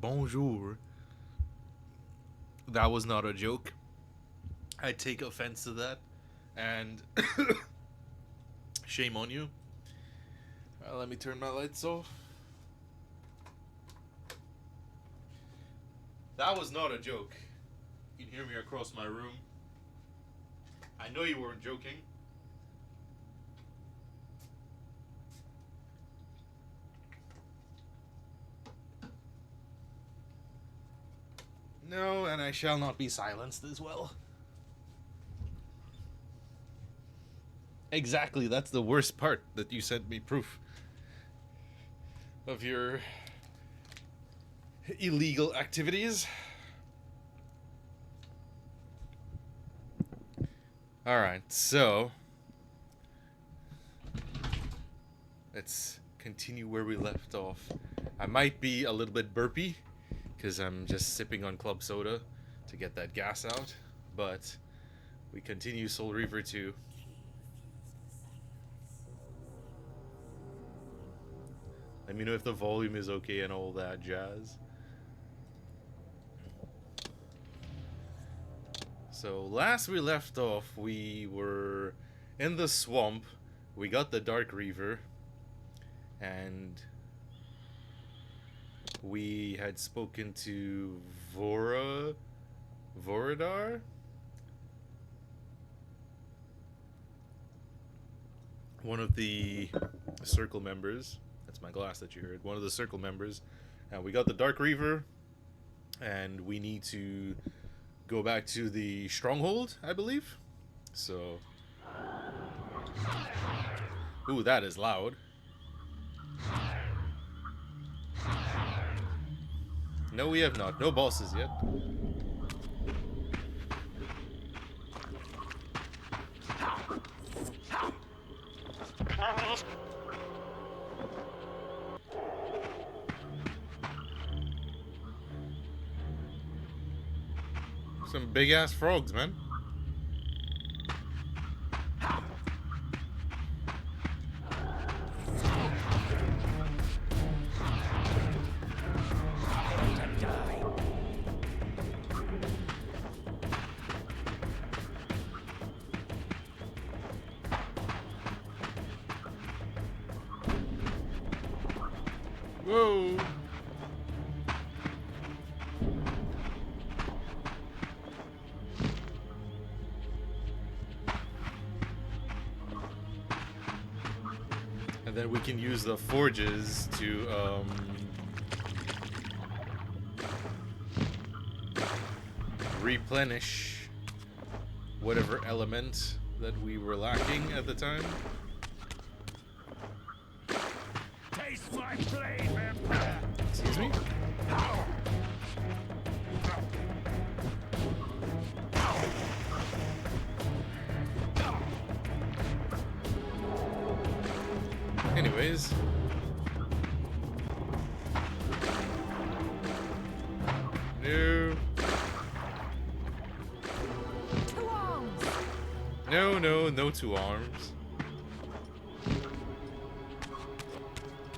bonjour. That was not a joke. I take offense to that, and shame on you. Let me turn my lights off. That was not a joke. You can hear me across my room. I know you weren't joking. No, and I shall not be silenced as well. Exactly, that's the worst part, that you sent me proof of your illegal activities. Alright, so let's continue where we left off. I might be a little bit burpy because I'm just sipping on club soda to get that gas out, but we continue Soul Reaver 2. Let me know if the volume is okay and all that jazz. So last we left off, we were in the swamp. We got the Dark Reaver, and we had spoken to Voradar? One of the circle members. That's my glass that you heard. One of the circle members. And we got the Dark Reaver, and we need to go back to the stronghold, I believe. So, ooh, that is loud. No, we have not. No bosses yet. Some big ass frogs, man. Whoa. And then we can use the forges to replenish whatever element that we were lacking at the time. Taste my blade, Excuse me? Anyways. No. Two arms. No two arms.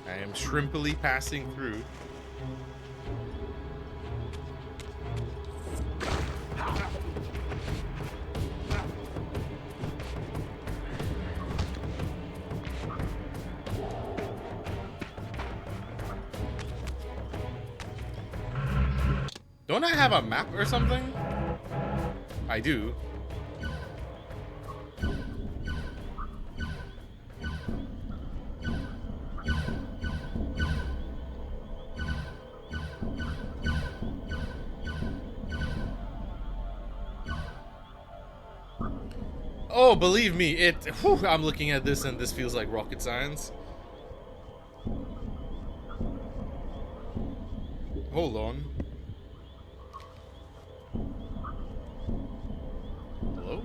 I am shrimpily passing through. Don't I have a map or something? I do. Oh, believe me, I'm looking at this and this feels like rocket science. Hold on. Hello?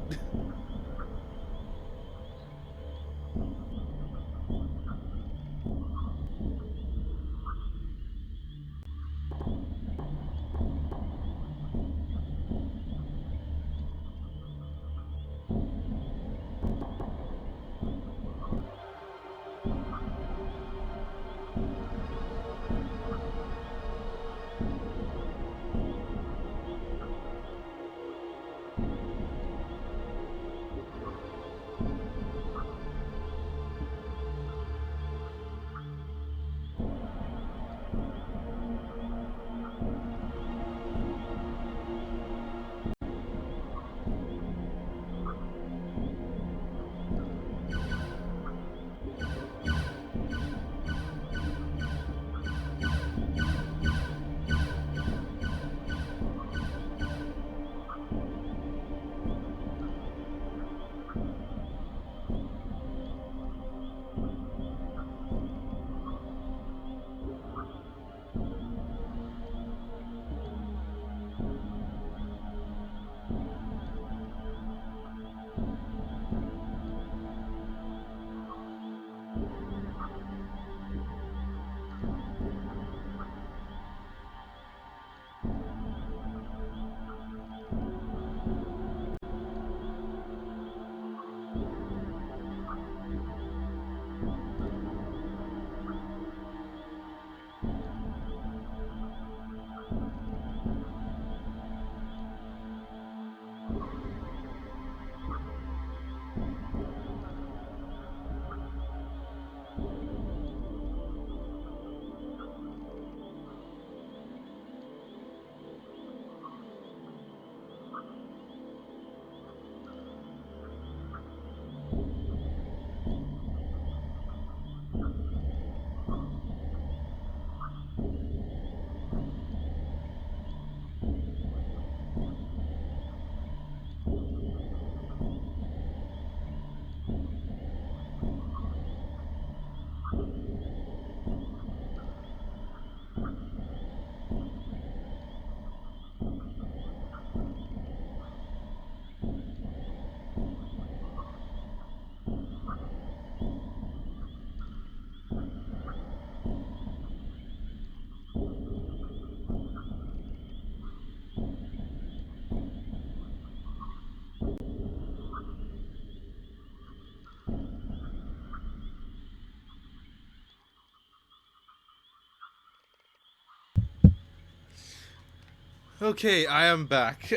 Okay, I am back.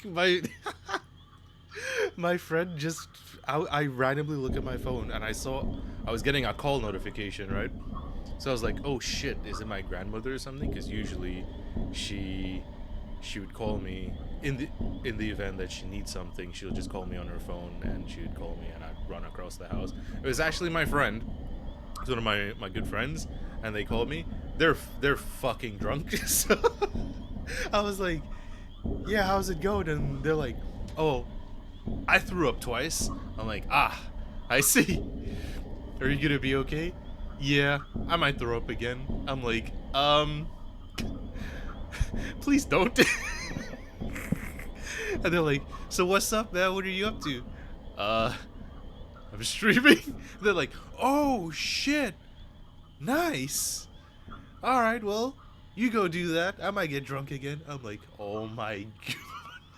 my my friend just I randomly look at my phone and I saw I was getting a call notification, right? So I was like, "Oh shit, is it my grandmother or something?" Because usually she would call me in the event that she needs something. She'll just call me on her phone and she would call me and I'd run across the house. It was actually my friend. It's one of my good friends, and they called me. They're fucking drunk. So I was like, "Yeah, how's it going?" And they're like, "Oh, I threw up twice." I'm like, "Ah, I see. Are you gonna be okay?" "Yeah, I might throw up again." I'm like, please don't." And they're like, "So what's up, man? What are you up to?" Uh, I'm streaming. They're like, "Oh shit, nice. All right, well, you go do that. I might get drunk again." I'm like, "Oh my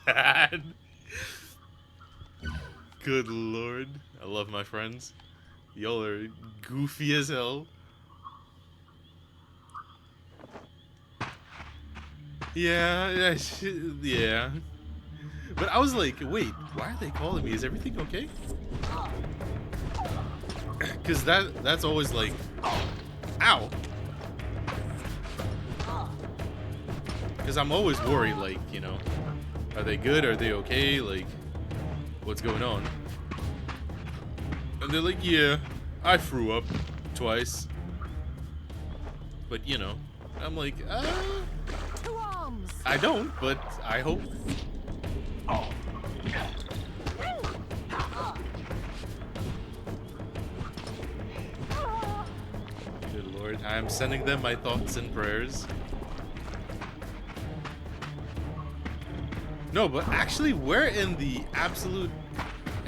god." Good lord. I love my friends. Y'all are goofy as hell. Yeah, yeah. But I was like, wait, why are they calling me? Is everything okay? Because that's always like, ow. Because I'm always worried, like, you know, are they good? Are they okay? Like, what's going on? And they're like, yeah, I threw up twice. But, you know, I'm like, To arms! I don't, but I hope. Good lord, I am sending them my thoughts and prayers. No, but actually, where in the absolute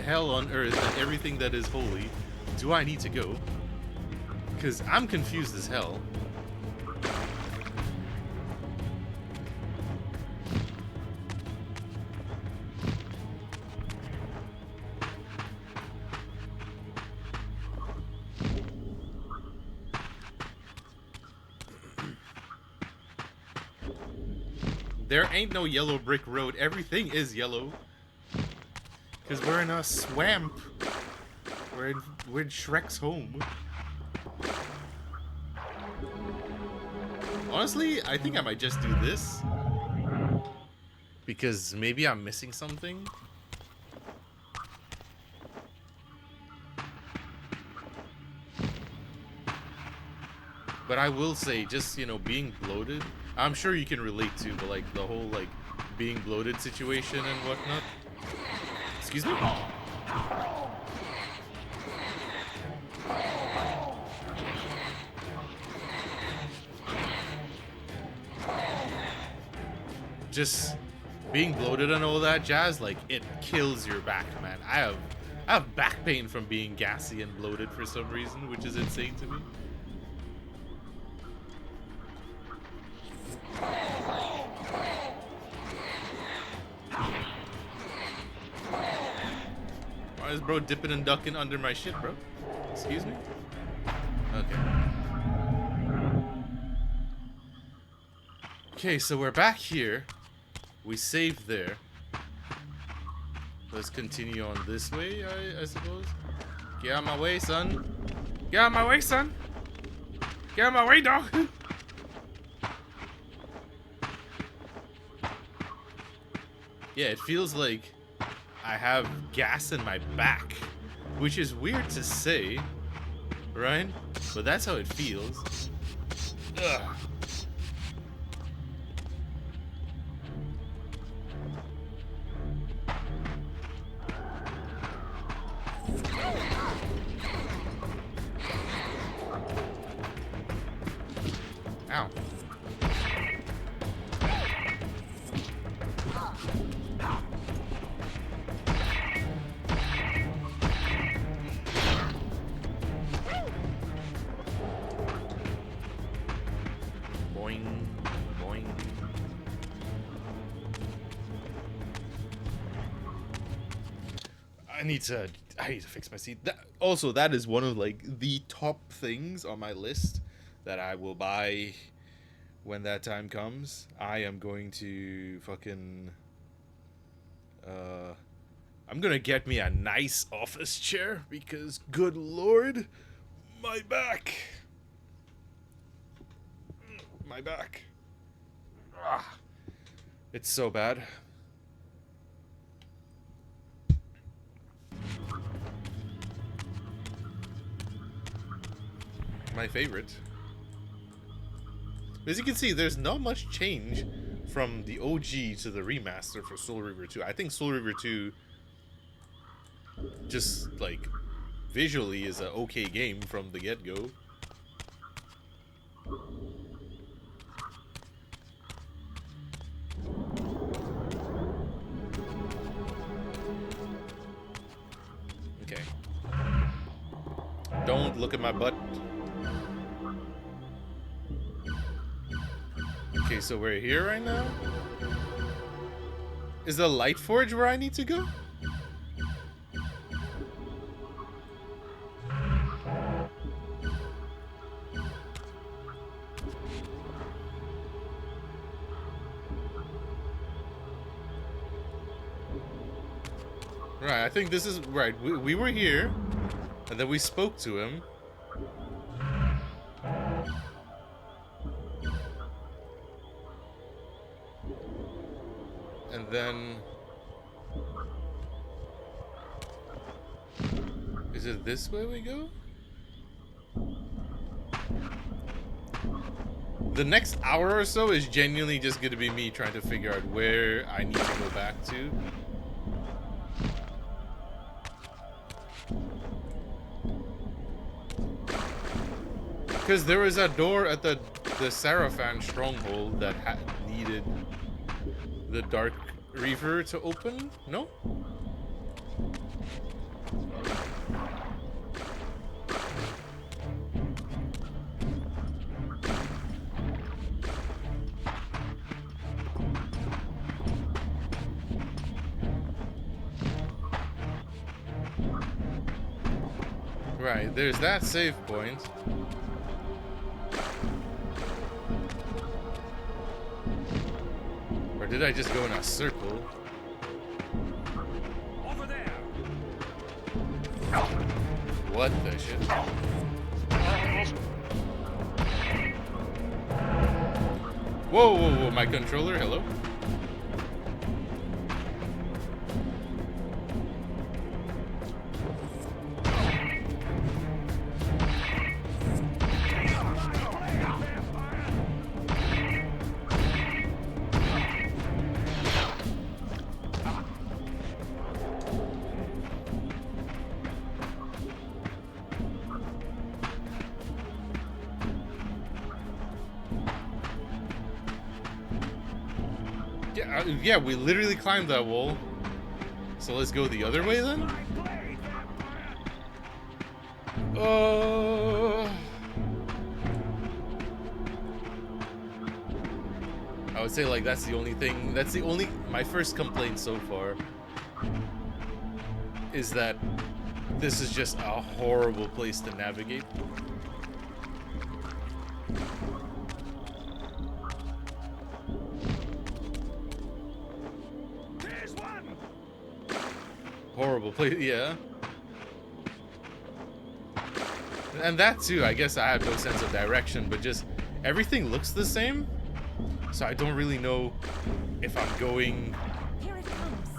hell on earth and everything that is holy do I need to go? Because I'm confused as hell. There ain't no yellow brick road. Everything is yellow. Because we're in a swamp. We're in Shrek's home. Honestly, I think I might just do this. Because maybe I'm missing something. But I will say, just, you know, being bloated, I'm sure you can relate to, but like the whole like being bloated situation and whatnot. Excuse me? Just being bloated and all that jazz, like it kills your back, man. I have back pain from being gassy and bloated for some reason, which is insane to me. Why is bro dipping and ducking under my shit, bro? Excuse me? Okay. Okay, so we're back here. We saved there. Let's continue on this way, I suppose. Get out of my way, son. Get out of my way, son. Get out of my way, dog. Yeah, it feels like I have gas in my back, which is weird to say, right? But that's how it feels. Ugh. Ow. Boing, boing. I need to fix my seat. Also, that is one of like the top things on my list that I will buy when that time comes, I am going to fucking I'm gonna get me a nice office chair because good lord, my back. My back. Ah, it's so bad. My favorite. As you can see, there's not much change from the OG to the remaster for Soul Reaver 2. I think Soul Reaver 2 just, like, visually is an okay game from the get-go. Okay. Don't look at my butt. Okay, so we're here right now? Is the Light Forge where I need to go? Right, I think this is right. We were here, and then we spoke to him. And then... Is it this way we go? The next hour or so is genuinely just gonna be me trying to figure out where I need to go back to. Because there was a door at the Sarafan stronghold that needed the Dark Reaver to open? No? Right, there's that save point. Or did I just go in a circle? Over there. What the shit? Whoa, whoa, whoa, my controller, hello? Yeah, we literally climbed that wall. So let's go the other way then? I would say like that's the only thing, my first complaint so far is that this is just a horrible place to navigate. Horrible place, yeah. And that too, I guess I have no sense of direction, but just everything looks the same. So I don't really know if I'm going Here it comes.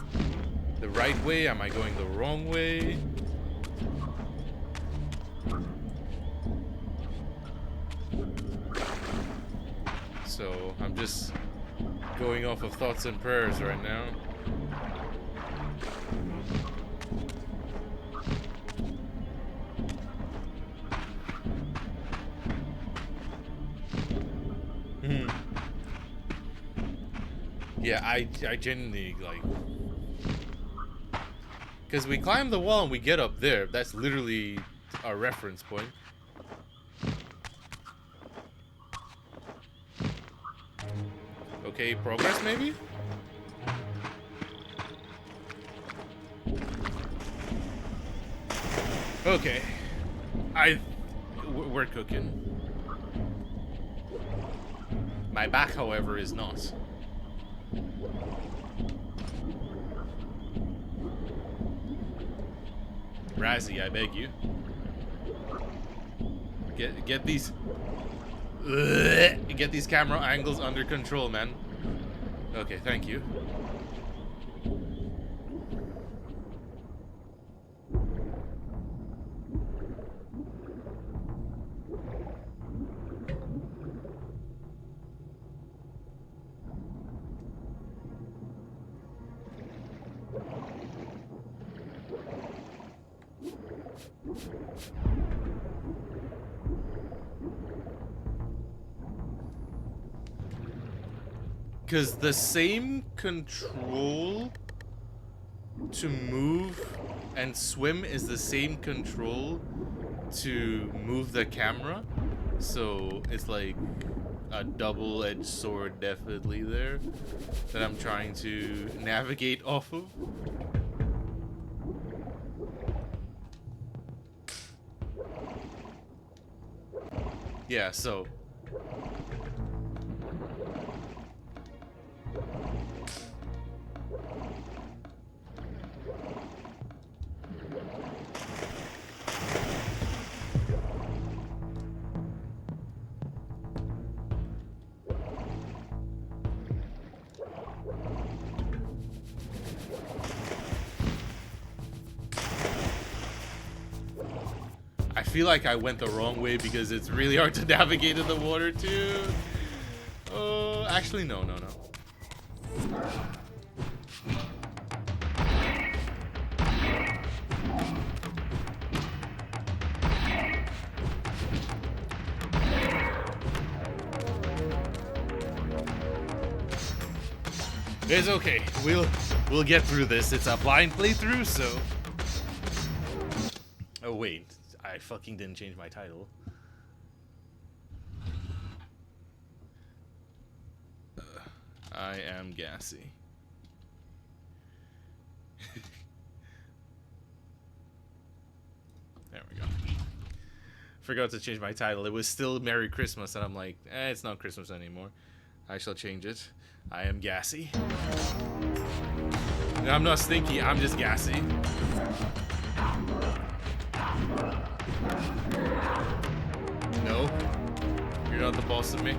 the right way, am I going the wrong way? So I'm just going off of thoughts and prayers right now. Yeah, I genuinely, like... Because we climb the wall and we get up there. That's literally our reference point. Okay, progress maybe? Okay. We're cooking. My back, however, is not. Razzie, I beg you. Get these get these camera angles under control, man. Okay, thank you. Because the same control to move and swim is the same control to move the camera. So it's like a double-edged sword definitely there that I'm trying to navigate off of. Yeah, so I feel like I went the wrong way because it's really hard to navigate in the water too. Oh, actually no. It's okay. We'll get through this. It's a blind playthrough, so. Oh wait, I fucking didn't change my title. I am gassy. There we go. Forgot to change my title. It was still Merry Christmas, and I'm like, it's not Christmas anymore. I shall change it. I am gassy. No, I'm not stinky, I'm just gassy. No, you're not the boss of me.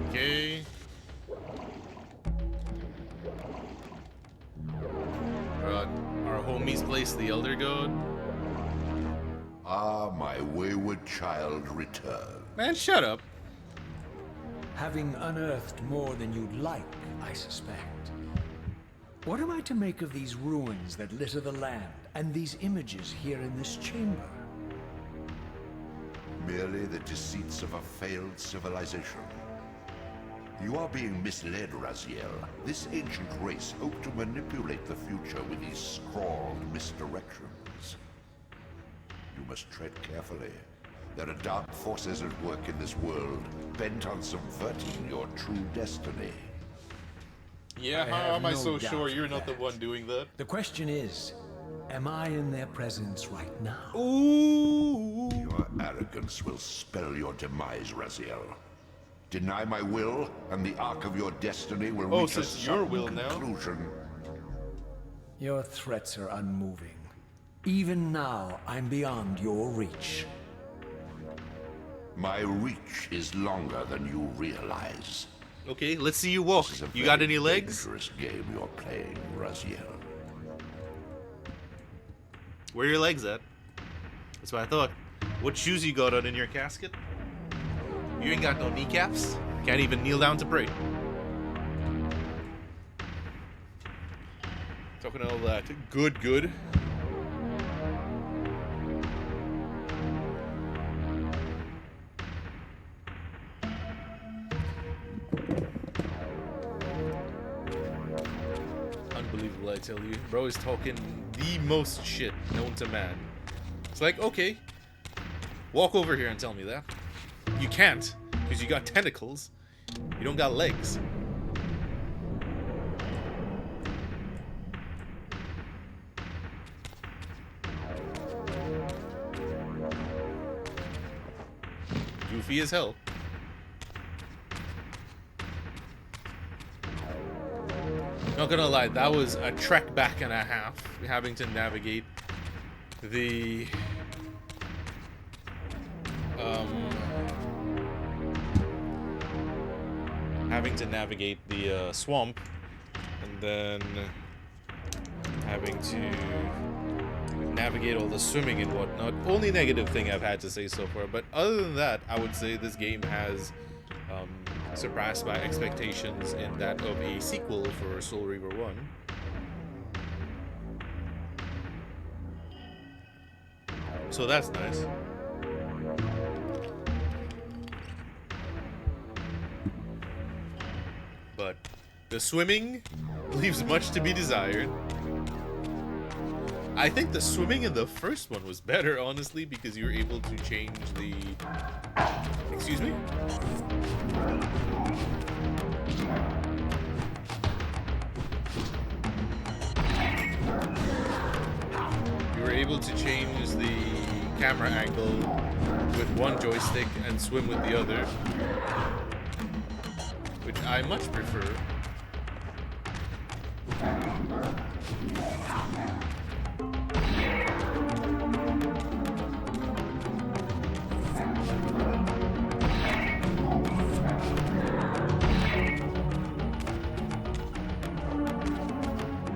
Okay. Our homies place the Elder God. Ah, my wayward child, return. Man, shut up. Having unearthed more than you'd like, I suspect. What am I to make of these ruins that litter the land, and these images here in this chamber? Merely the deceits of a failed civilization. You are being misled, Raziel. This ancient race hoped to manipulate the future with these scrawled misdirections. You must tread carefully. There are dark forces at work in this world, bent on subverting your true destiny. Yeah, how am I so sure you're not the one doing that? The question is, am I in their presence right now? Ooh. Your arrogance will spell your demise, Raziel. Deny my will, and the arc of your destiny will reach a your will now. conclusion. Your threats are unmoving. Even now, I'm beyond your reach. My reach is longer than you realize. Okay, let's see you walk. This is a You got very any legs? dangerous game you're playing, Raziel. Where are your legs at? That's what I thought. What shoes you got on in your casket? You ain't got no kneecaps? Can't even kneel down to pray. Talking all that good. I tell you. Bro is talking the most shit known to man. It's like, okay, walk over here and tell me that. You can't, because you got tentacles. You don't got legs. Goofy as hell. Not gonna lie, that was a trek back and a half, having to navigate the swamp, and then having to navigate all the swimming and whatnot. Only negative thing I've had to say so far, but other than that, I would say this game has surpassed my expectations in that of a sequel for Soul Reaver 1. So that's nice. But the swimming leaves much to be desired. I think the swimming in the first one was better, honestly, because you were able to change the... Excuse me? You were able to change the camera angle with one joystick and swim with the other, which I much prefer.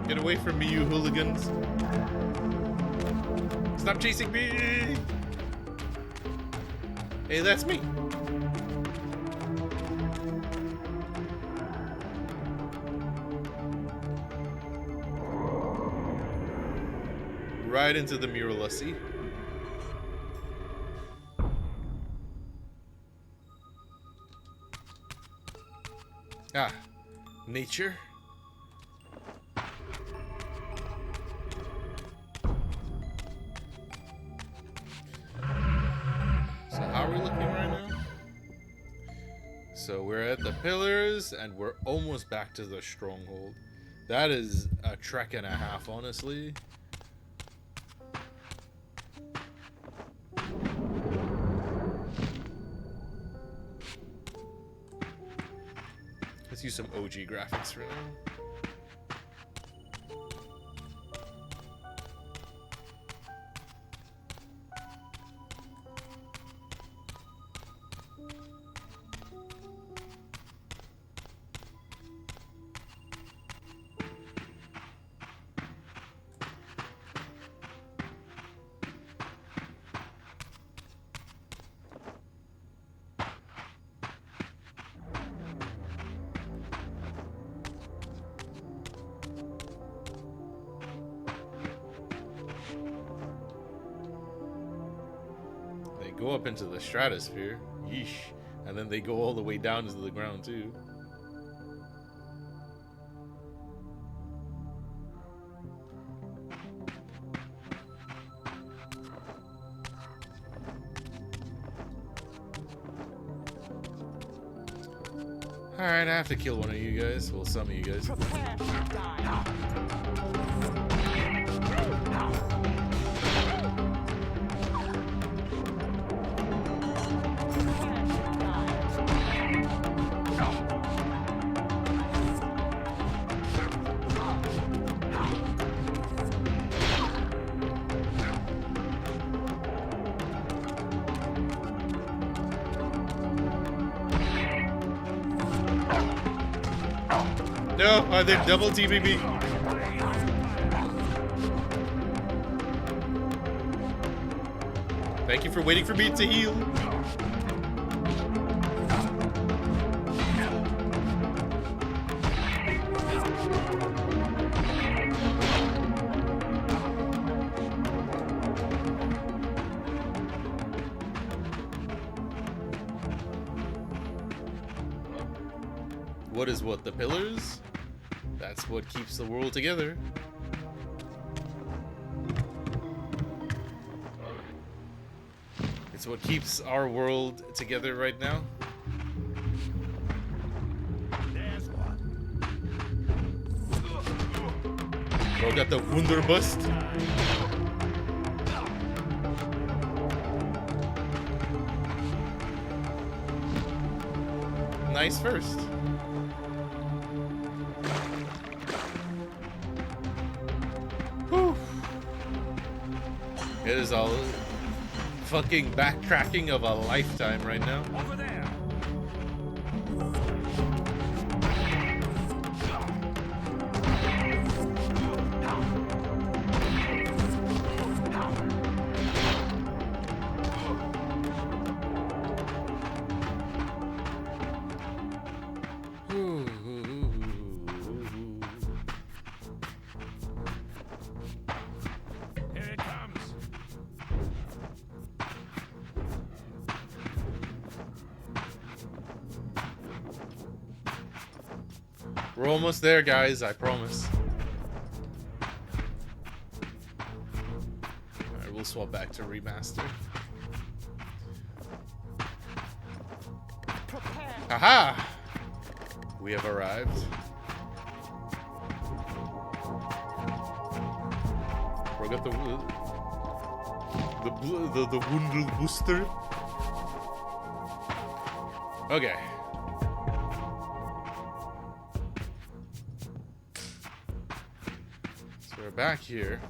Get away from me, you hooligans. Stop chasing me! Hey, that's me. Right into the Muralussi. Ah, nature. So how are we looking right now? So we're at the pillars and we're almost back to the stronghold. That is a trek and a half, honestly. Let's use some OG graphics for now. Go up into the stratosphere, yeesh, and then they go all the way down into the ground too. Alright, I have to kill one of you guys. Well, some of you guys. Prepare to die. No, are they double teaming me? Thank you for waiting for me to heal. What is what? The pillars? That's what keeps the world together. It's what keeps our world together right now. There's one. Bro got the Wunderbust. Nice first. Whew. It is a fucking backtracking of a lifetime right now. Over there. Here it comes. We're almost there, guys, I promise. Alright, we'll swap back to remaster. Prepare. Haha! We have arrived. We got the Wundel Booster. Okay. So we're back here.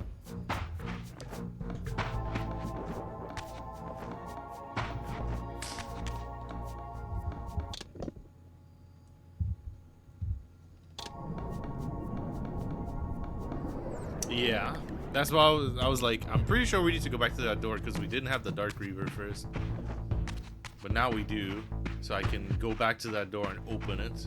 Yeah, that's why I was like, I'm pretty sure we need to go back to that door because we didn't have the Dark Reaver first. But now we do, so I can go back to that door and open it.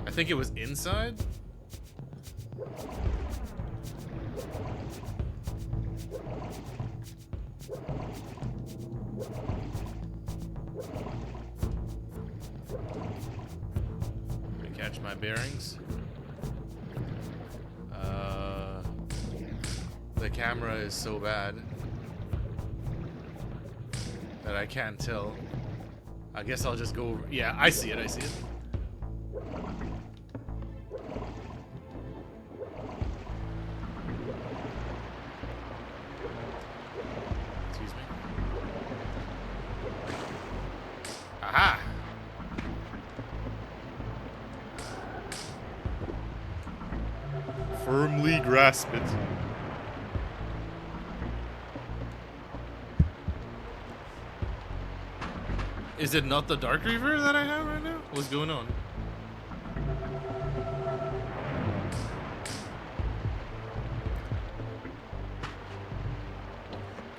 I think it was inside. Catch my bearings. The camera is so bad that I can't tell. I guess I'll just go. Yeah, I see it. I see it. Excuse me. Aha! Firmly grasp it. Is it not the Dark Reaver that I have right now? What's going on?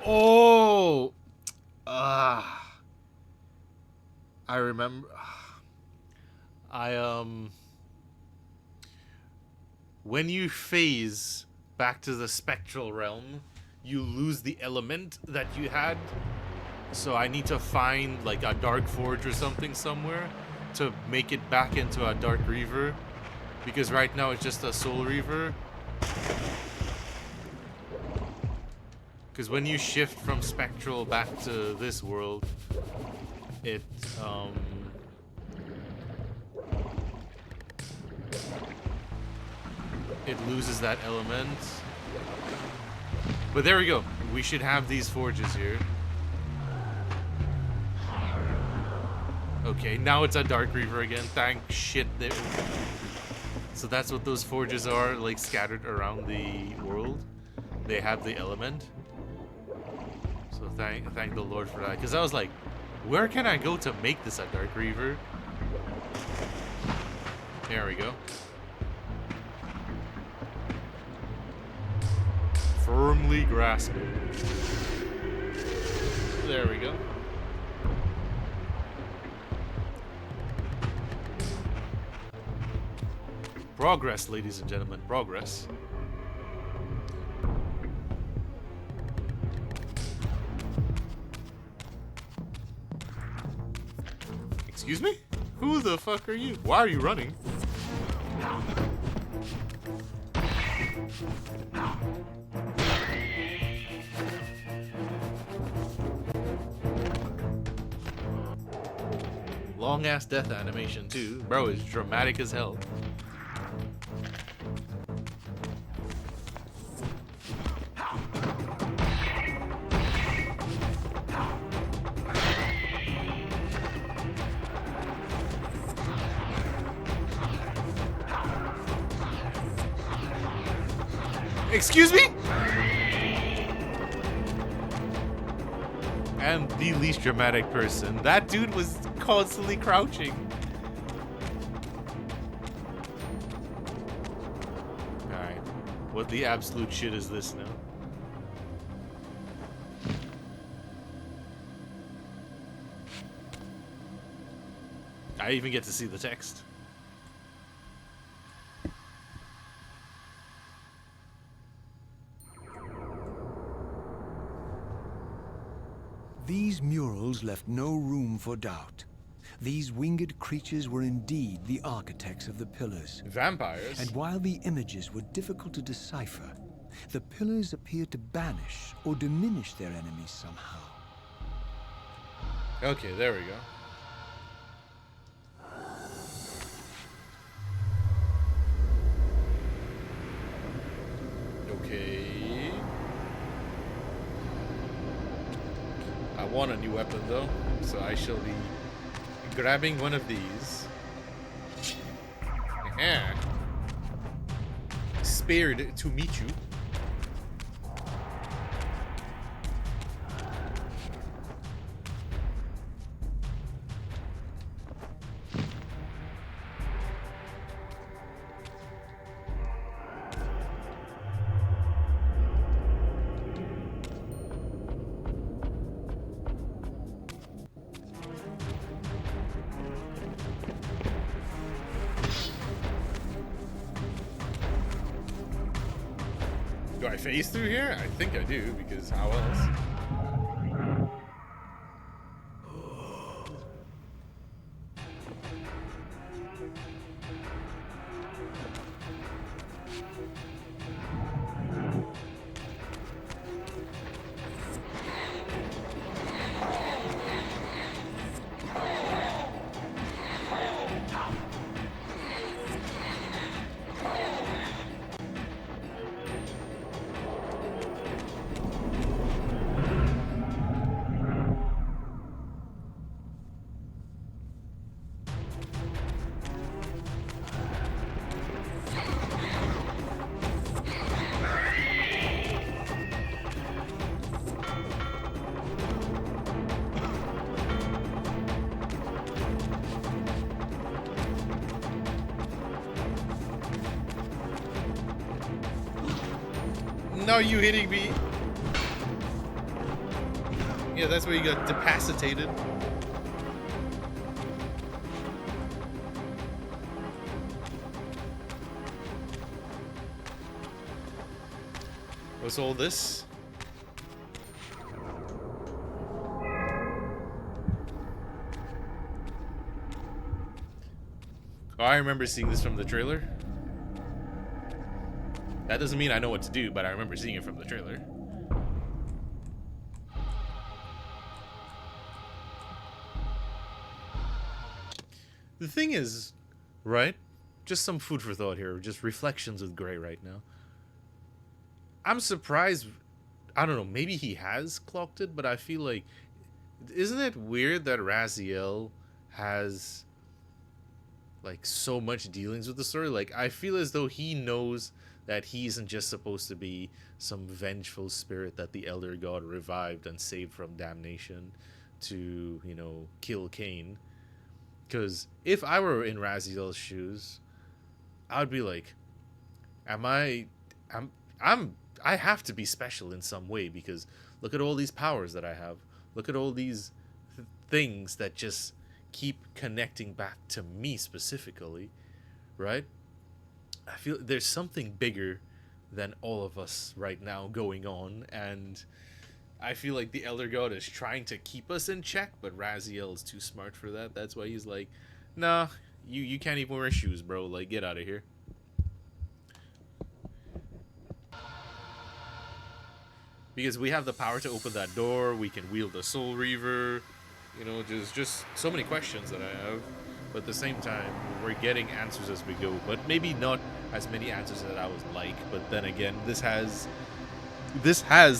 Oh! I remember. When you phase back to the spectral realm, you lose the element that you had. So I need to find like a Dark Forge or something somewhere to make it back into a Dark Reaver. Because right now it's just a Soul Reaver. Because when you shift from spectral back to this world, it loses that element. But there we go. We should have these forges here. Okay, now it's a Dark Reaver again. Thank shit. There. So that's what those forges are, like scattered around the world. They have the element. So thank the Lord for that. Because I was like, where can I go to make this a Dark Reaver? There we go. Firmly grasp it. There we go. Progress, ladies and gentlemen, progress. Excuse me? Who the fuck are you? Why are you running? Long ass death animation too. Bro, it's dramatic as hell. Excuse me? And the least dramatic person. That dude was constantly crouching. Alright. What the absolute shit is this now? I even get to see the text. These murals left no room for doubt. These winged creatures were indeed the architects of the pillars. Vampires? And while the images were difficult to decipher, the pillars appeared to banish or diminish their enemies somehow. Okay, there we go. Okay. I want a new weapon though, so I shall be grabbing one of these. Spared to meet you. Do I phase through here? I think I do, because how else? No, you hitting me. Yeah, that's where you got decapitated. What's all this? Oh, I remember seeing this from the trailer. That doesn't mean I know what to do, but I remember seeing it from the trailer. The thing is, right? Just some food for thought here. Just reflections with Gray right now. I'm surprised. I don't know. Maybe he has clocked it, but I feel like... Isn't it weird that Raziel has... like, so much dealings with the story? Like, I feel as though he knows that he isn't just supposed to be some vengeful spirit that the Elder God revived and saved from damnation to, you know, kill Kain. Because if I were in Raziel's shoes, I would be like, I have to be special in some way, because look at all these powers that I have. Look at all these things that just keep connecting back to me specifically, right? I feel there's something bigger than all of us right now going on, and I feel like the Elder God is trying to keep us in check, but Raziel is too smart for that. That's why he's like, nah, you can't even wear shoes, bro. Like, get out of here. Because we have the power to open that door, we can wield the Soul Reaver, you know, just so many questions that I have. But at the same time, we're getting answers as we go, but maybe not as many answers that I would like. But then again, this has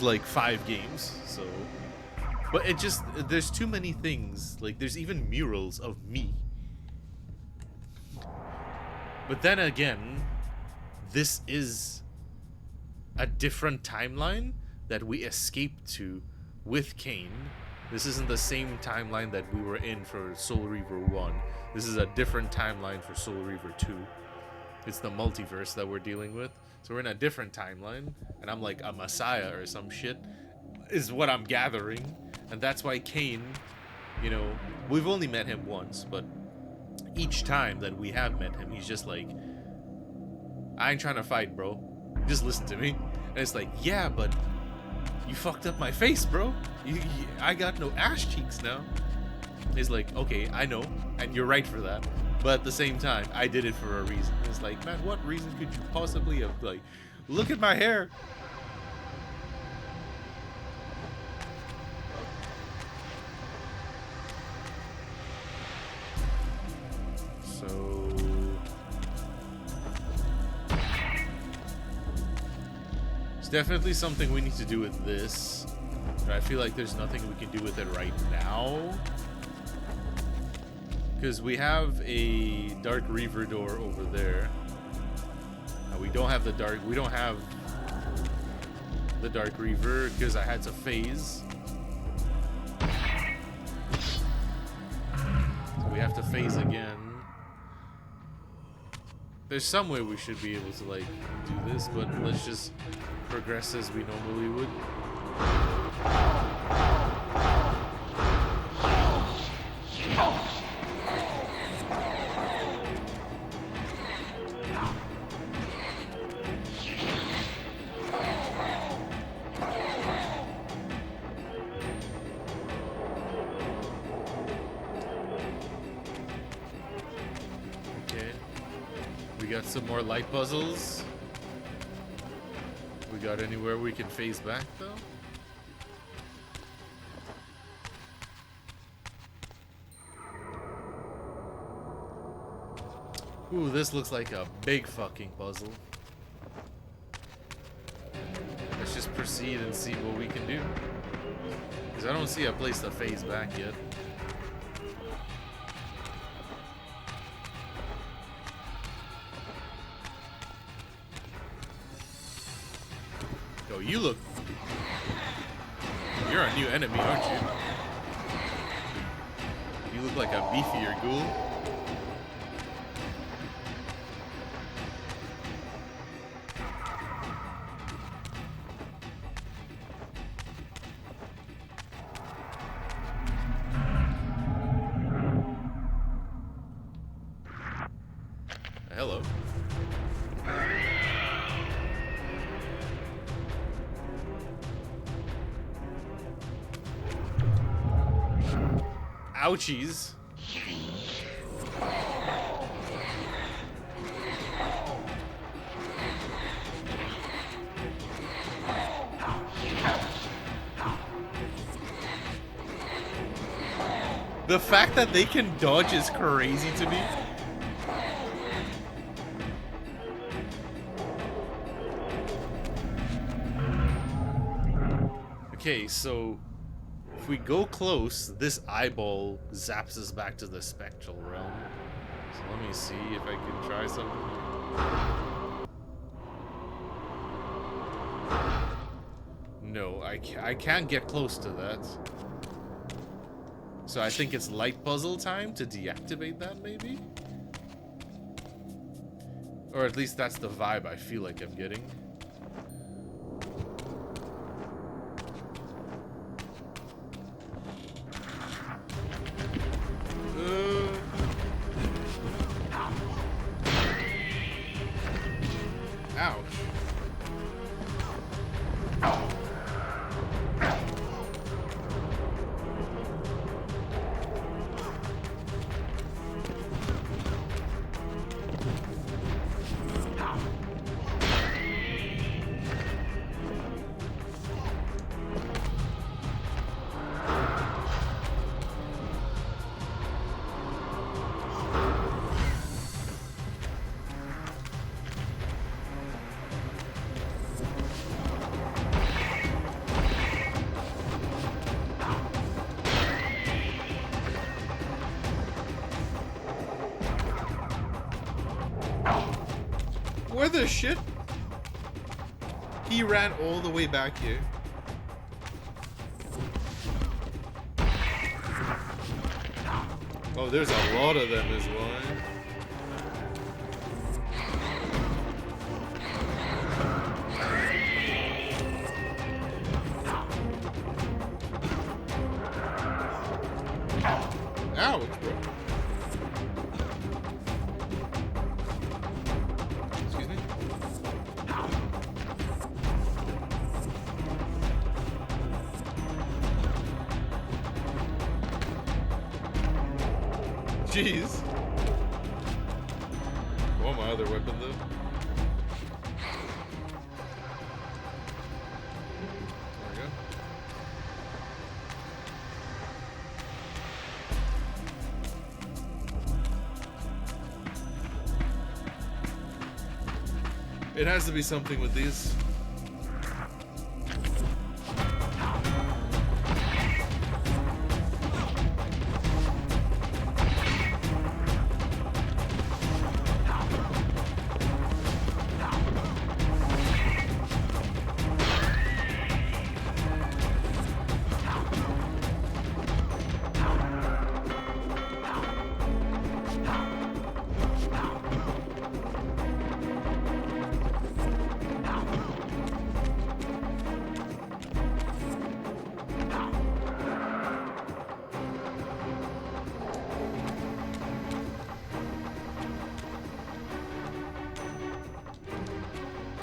like 5 games, so. But it just, there's too many things. Like, there's even murals of me. But then again, this is a different timeline that we escaped to with Kain. This isn't the same timeline that we were in for Soul Reaver 1. This is a different timeline for Soul Reaver 2. It's the multiverse that we're dealing with. So we're in a different timeline, and I'm like a messiah or some shit, is what I'm gathering. And that's why Kain, you know, we've only met him once, but each time that we have met him, he's just like, I ain't trying to fight, bro. Just listen to me. And it's like, yeah, but you fucked up my face, bro. I got no ass cheeks now. He's like, okay, I know, and you're right for that. But at the same time, I did it for a reason. It's like, man, what reason could you possibly have? Like, look at my hair. So it's definitely something we need to do with this. But I feel like there's nothing we can do with it right now. Because we have a Dark Reaver door over there. We don't have the Dark Reaver because I had to phase. So we have to phase again. There's some way we should be able to like do this, but let's just progress as we normally would. We got some more light puzzles. We got anywhere we can phase back though? Ooh, this looks like a big fucking puzzle. Let's just proceed and see what we can do. Because I don't see a place to phase back yet. Yo, you look... You're a new enemy, aren't you? You look like a beefier ghoul. Hello. Ouchies. The fact that they can dodge is crazy to me. Okay, so if we go close, this eyeball zaps us back to the spectral realm. So let me see if I can try something. No, I can't get close to that. So I think it's light puzzle time to deactivate that, maybe? Or at least that's the vibe I feel like I'm getting. Ouch. Where the shit? He ran all the way back here. Oh, there's a lot of them as well. Ouch, bro. Excuse me? Jeez. Oh, my other weapon though. There we go. It has to be something with these.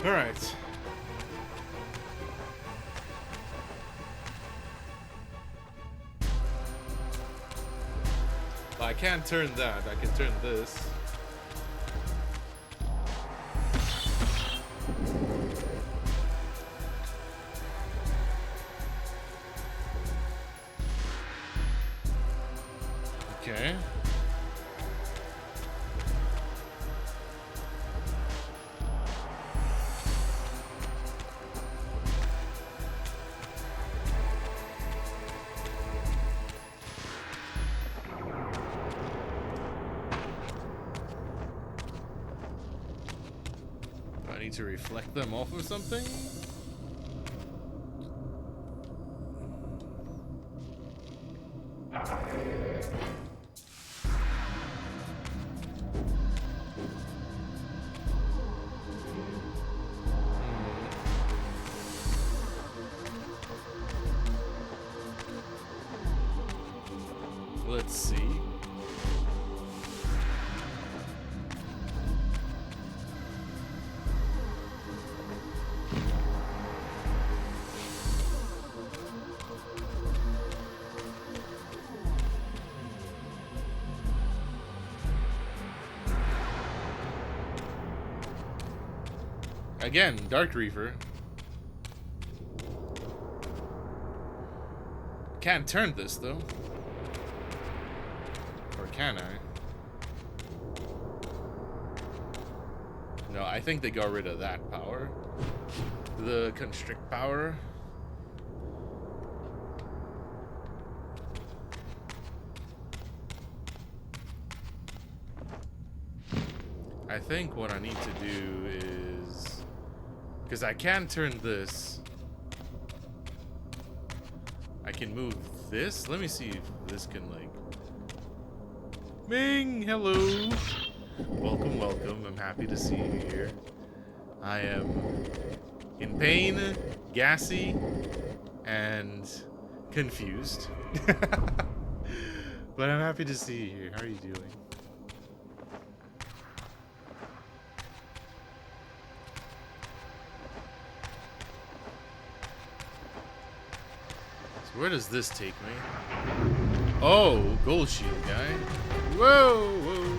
All right. Well, I can't turn that. I can turn this. Okay. I need to reflect them off of something? Let's see. Again, Dark Reaver. Can't turn this though. Or can I? No, I think they got rid of that power. The constrict power. I think what I need to do is, because I can turn this, I can move this. Let me see if this can, like, Ming, hello. Welcome, welcome. I'm happy to see you here. I am in pain, gassy, and confused. But I'm happy to see you here. How are you doing? So where does this take me? Oh, gold shield guy. Whoa, whoa.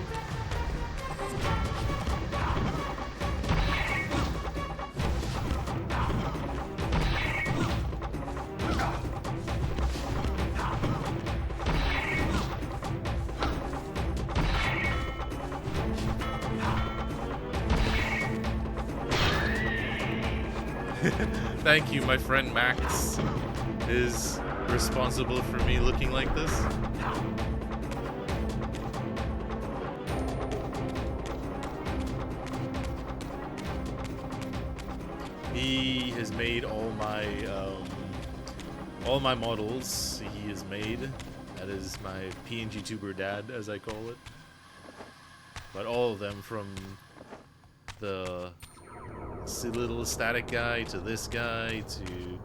Thank you, my friend Max is responsible for me looking like this. He has made all my models. He has made. That is my PNG tuber dad, as I call it. But all of them, from the little static guy to this guy to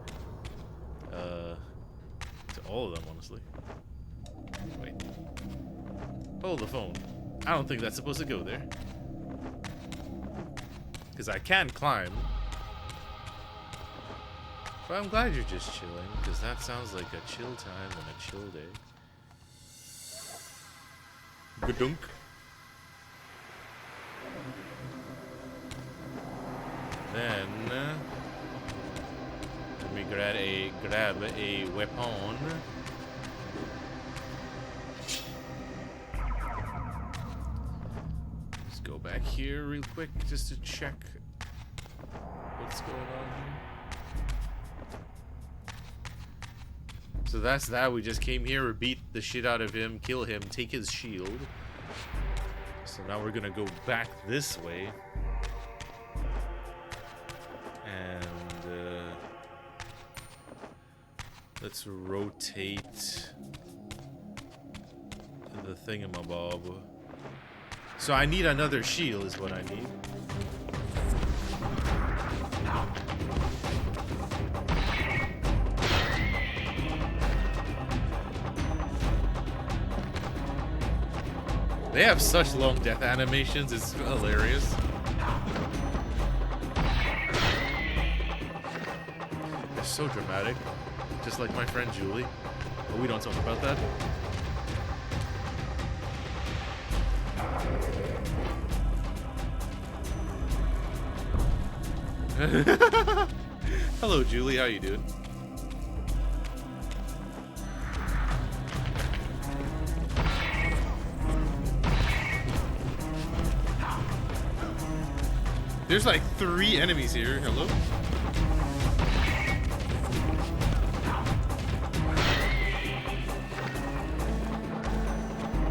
all of them, honestly. Wait. Hold the phone. I don't think that's supposed to go there. Because I can climb. But I'm glad you're just chilling, because that sounds like a chill time and a chill day. Gadunk. Then let me grab a weapon. Let's go back here real quick just to check what's going on here. So that's that. We just came here, beat the shit out of him, kill him, take his shield. So now we're gonna go back this way. And let's rotate the thingamabob. So I need another shield is what I need. They have such long death animations, it's hilarious. They're so dramatic. Just like my friend Julie. But we don't talk about that. Hello Julie, how you doing? There's like 3 enemies here. Hello?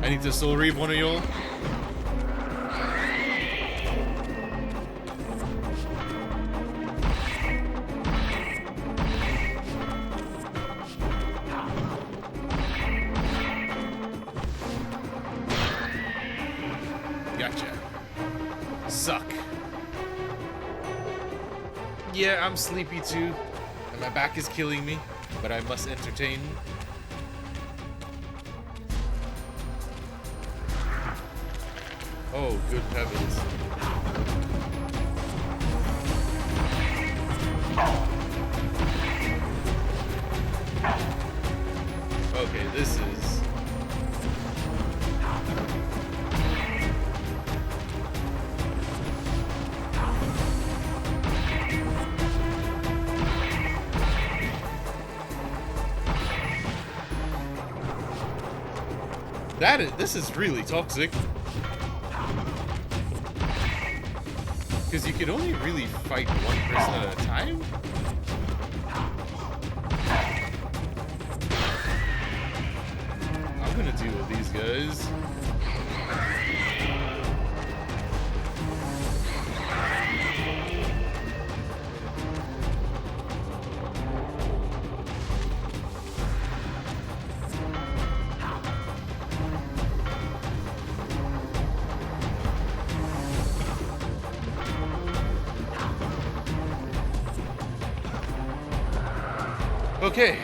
I need to soul reap one of y'all. Gotcha. Suck. Yeah, I'm sleepy too, and my back is killing me, but I must entertain. Oh, good heavens. Okay, this is... This is really toxic. Because you can only really fight one person at a time? I'm gonna deal with these guys. Okay.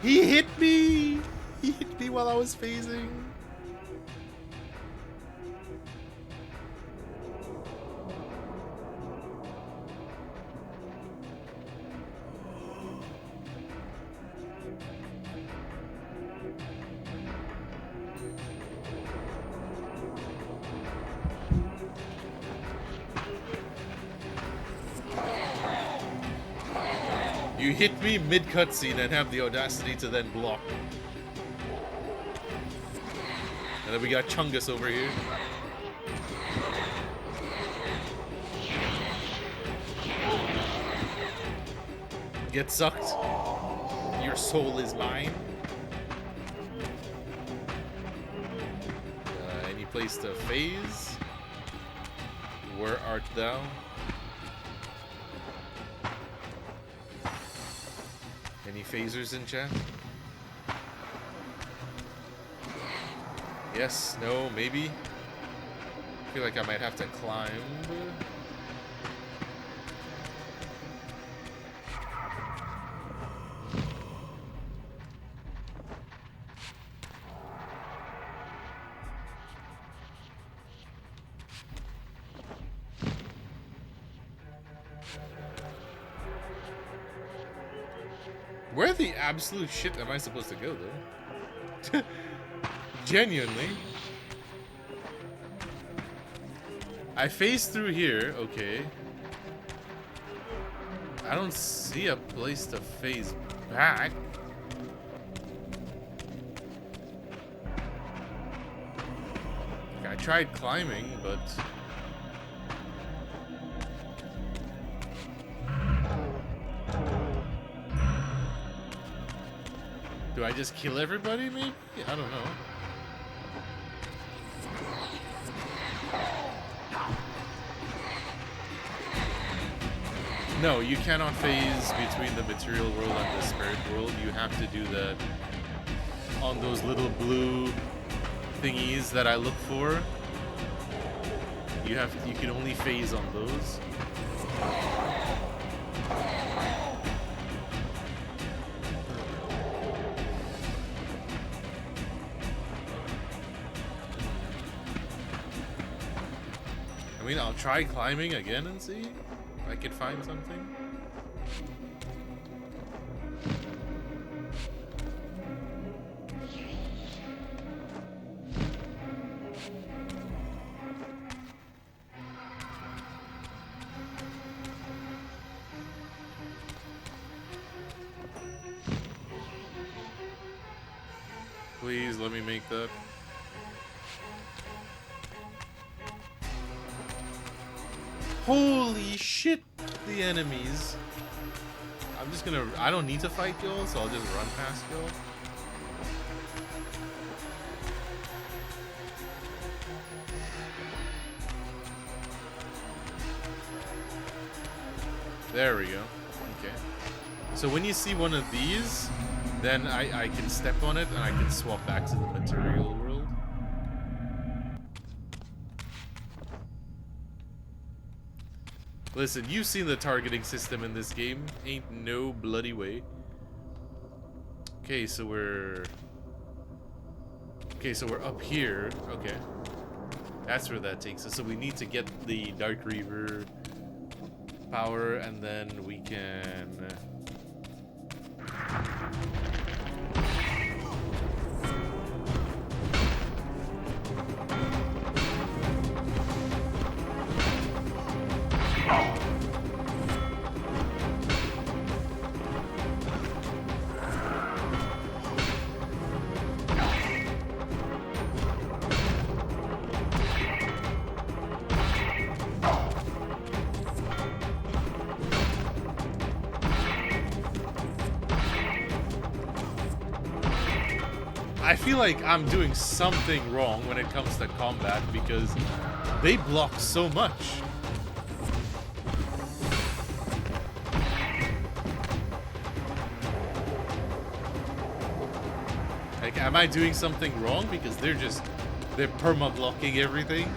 He hit me! He hit me while I was phasing. You hit me mid-cutscene and have the audacity to then block. And then we got Chungus over here. Get sucked. Your soul is mine. Any place to phase? Where art thou? Any phasers in chat? Yes, no, maybe. I feel like I might have to climb. Where the absolute shit am I supposed to go, though? Genuinely. I phased through here, okay. I don't see a place to phase back. I tried climbing, but... Do I just kill everybody, maybe? I don't know. No, you cannot phase between the material world and the spirit world. You have to do that on those little blue thingies that I look for. You can only phase on those. I mean, I'll try climbing again and see if I can find something. Please let me make that. Holy shit, the enemies. I'm just gonna... I don't need to fight y'all, so I'll just run past y'all. There we go. Okay. So when you see one of these, then I can step on it and I can swap back to the material world. Listen, you've seen the targeting system in this game. Ain't no bloody way. Okay, so we're... Okay, so we're up here. Okay. That's where that takes us. So we need to get the Dark Reaver power, and then we can... I feel like I'm doing something wrong when it comes to combat because they block so much. Like, am I doing something wrong? Because they're perma-blocking everything.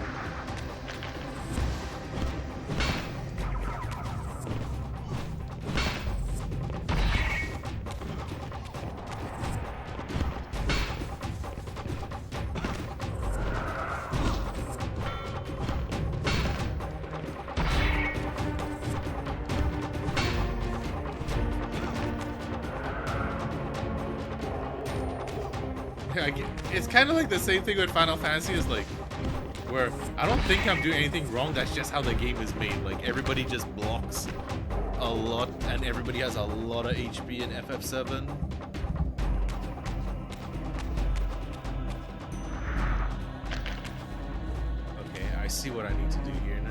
It's kind of like the same thing with Final Fantasy, is like, where I don't think I'm doing anything wrong, that's just how the game is made. Like, everybody just blocks a lot, and everybody has a lot of HP in FF7. Okay, I see what I need to do here now.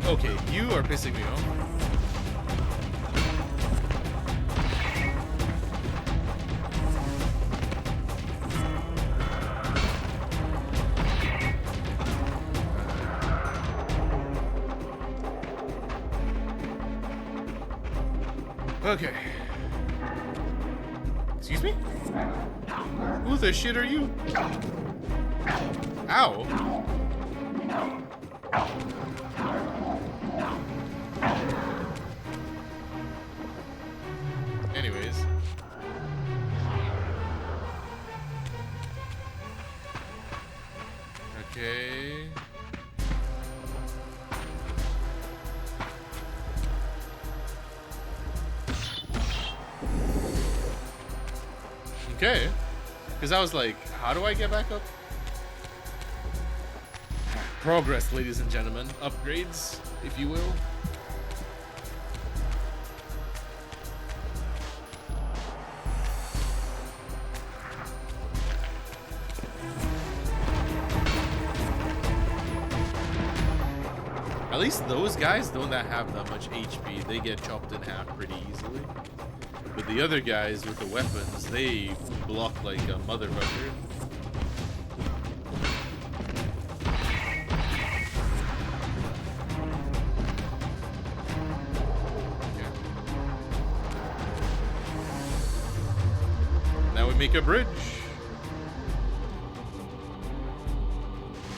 Okay, you are pissing me off. Okay. Excuse me? Who the shit are you? Ow. Anyways. Okay. Okay. Because I was like, how do I get back up? Progress, ladies and gentlemen. Upgrades, if you will. At least those guys don't have that much HP. They get chopped in half pretty easily. But the other guys with the weapons, they block like a motherfucker. Yeah. Now we make a bridge.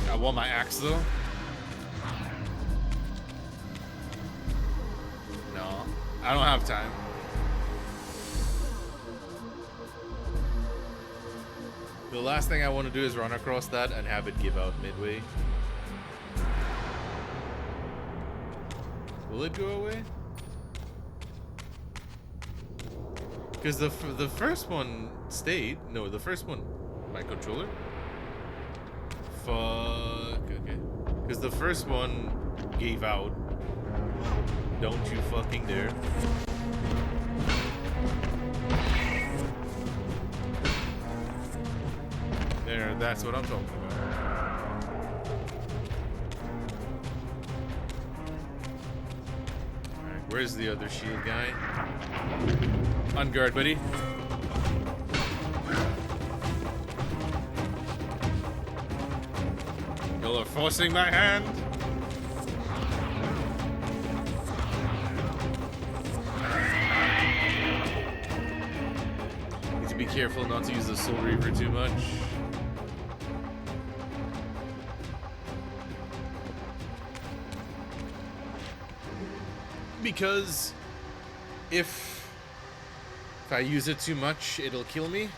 I want my axe though. No, I don't have time. The last thing I want to do is run across that and have it give out midway. Will it go away? Because the first one stayed. No, the first one. My controller? Fuck. Okay. Because the first one gave out. Don't you fucking dare. There, that's what I'm talking about. Alright, where's the other shield guy? On guard, buddy. Y'all are forcing my hand. Need to be careful not to use the Soul Reaver too much. Because if I use it too much, it'll kill me.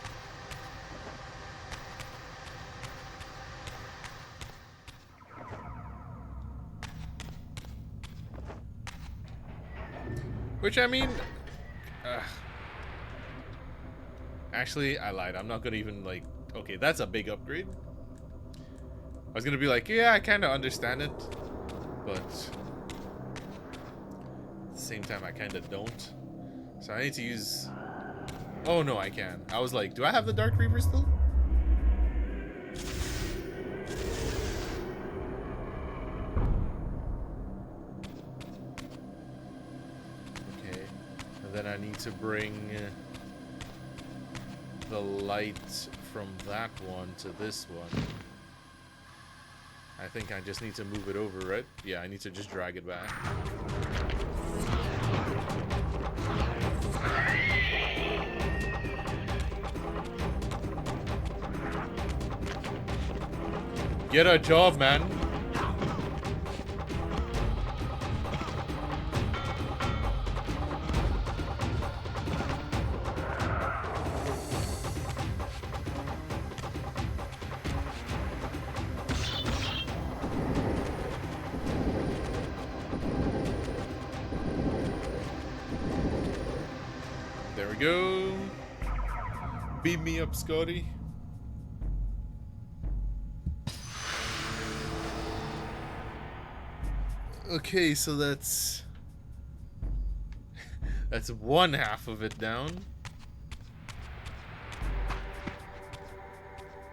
Which, I mean, actually, I lied. I'm not gonna even, like, okay, that's a big upgrade. I was gonna be like, yeah, I kind of understand it, but at the same time, I kind of don't. So I need to use... Oh, no, I can. I was like, do I have the Dark Reaver still? Okay. And then I need to bring the light from that one to this one. I think I just need to move it over, right? Yeah, I need to just drag it back. Get a job, man. There we go. Beam me up, Scotty. Okay, so that's one half of it down.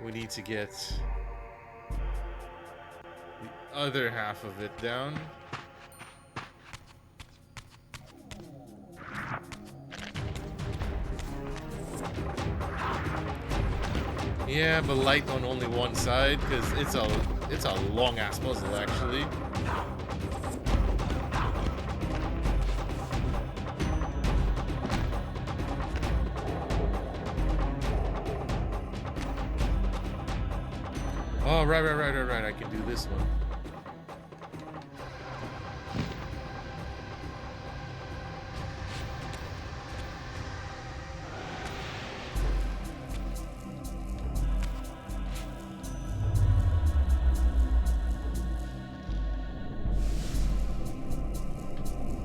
We need to get the other half of it down. Yeah, but light on only one side, because it's a long ass puzzle actually. Oh, right. I can do this one.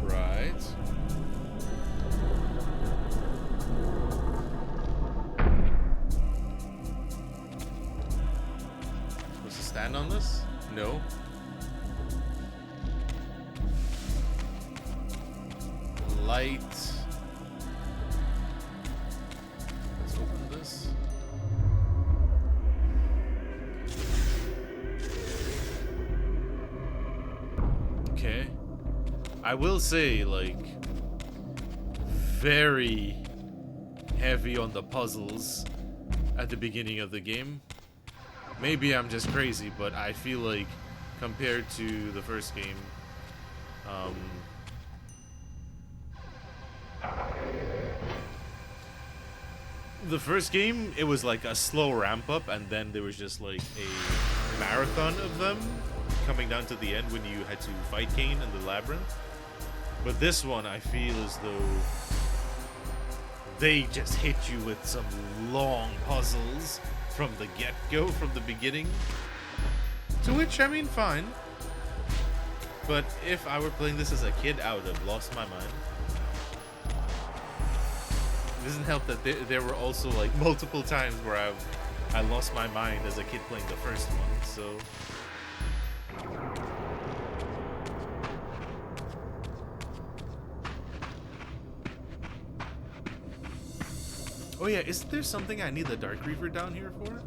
Right. Supposed to stand on this? No. Light. Let's open this. Okay. I will say, like, very heavy on the puzzles at the beginning of the game. Maybe I'm just crazy, but I feel like compared to the first game, the first game, it was like a slow ramp up, and then there was just like a marathon of them coming down to the end when you had to fight Kain in the labyrinth. But this one, I feel as though they just hit you with some long puzzles from the get-go, from the beginning. To which, I mean, fine. But if I were playing this as a kid, I would have lost my mind. It doesn't help that there were also like multiple times where I lost my mind as a kid playing the first one, so... Oh yeah, isn't there something I need the Dark Reaver down here for?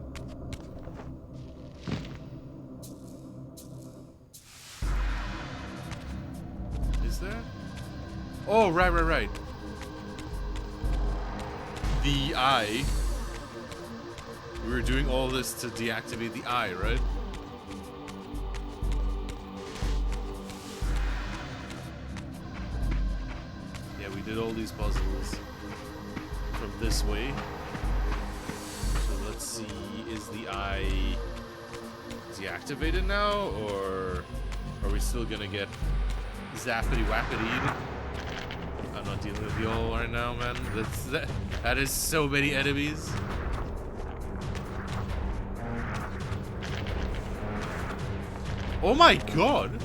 Is there? Oh, right. The eye. We were doing all this to deactivate the eye, right? Yeah, we did all these puzzles from this way. So let's see, is the eye deactivated now, or are we still gonna get zappity wappity? I'm not dealing with y'all right now, man. That is so many enemies. Oh my god!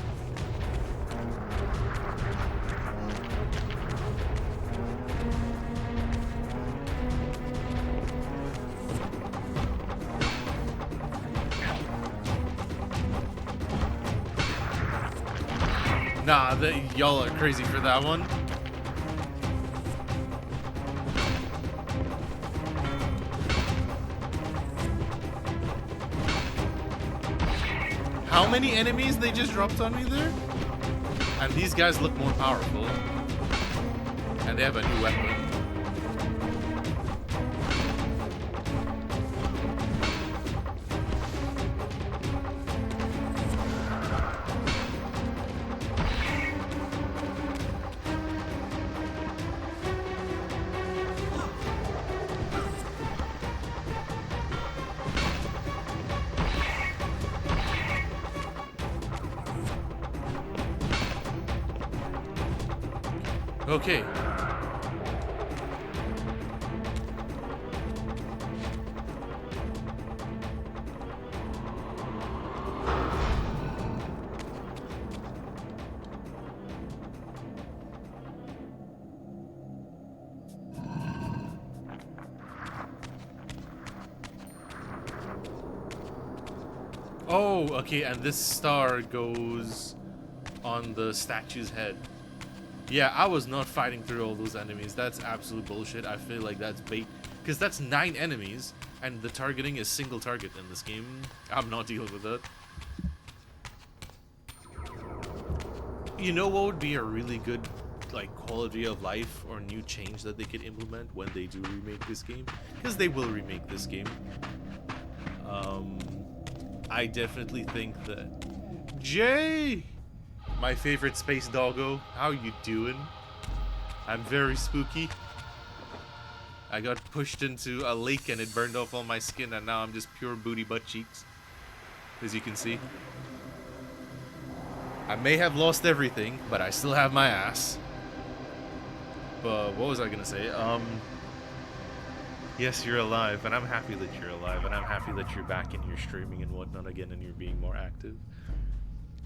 Nah, y'all are crazy for that one. How many enemies they just dropped on me there? And these guys look more powerful. And they have a new weapon. Okay. Oh, okay, and this star goes on the statue's head. Yeah, I was not fighting through all those enemies. That's absolute bullshit. I feel like that's bait. Because that's 9 enemies, and the targeting is single target in this game. I'm not dealing with that. You know what would be a really good, like, quality of life or new change that they could implement when they do remake this game? Because they will remake this game. I definitely think that Jay, my favorite space doggo, how you doing? I'm very spooky. I got pushed into a lake and it burned off all my skin, and now I'm just pure booty butt cheeks, as you can see. I may have lost everything, but I still have my ass. But what was I gonna say? Yes, you're alive, and I'm happy that you're alive, and I'm happy that you're back and you're streaming and whatnot again, and you're being more active.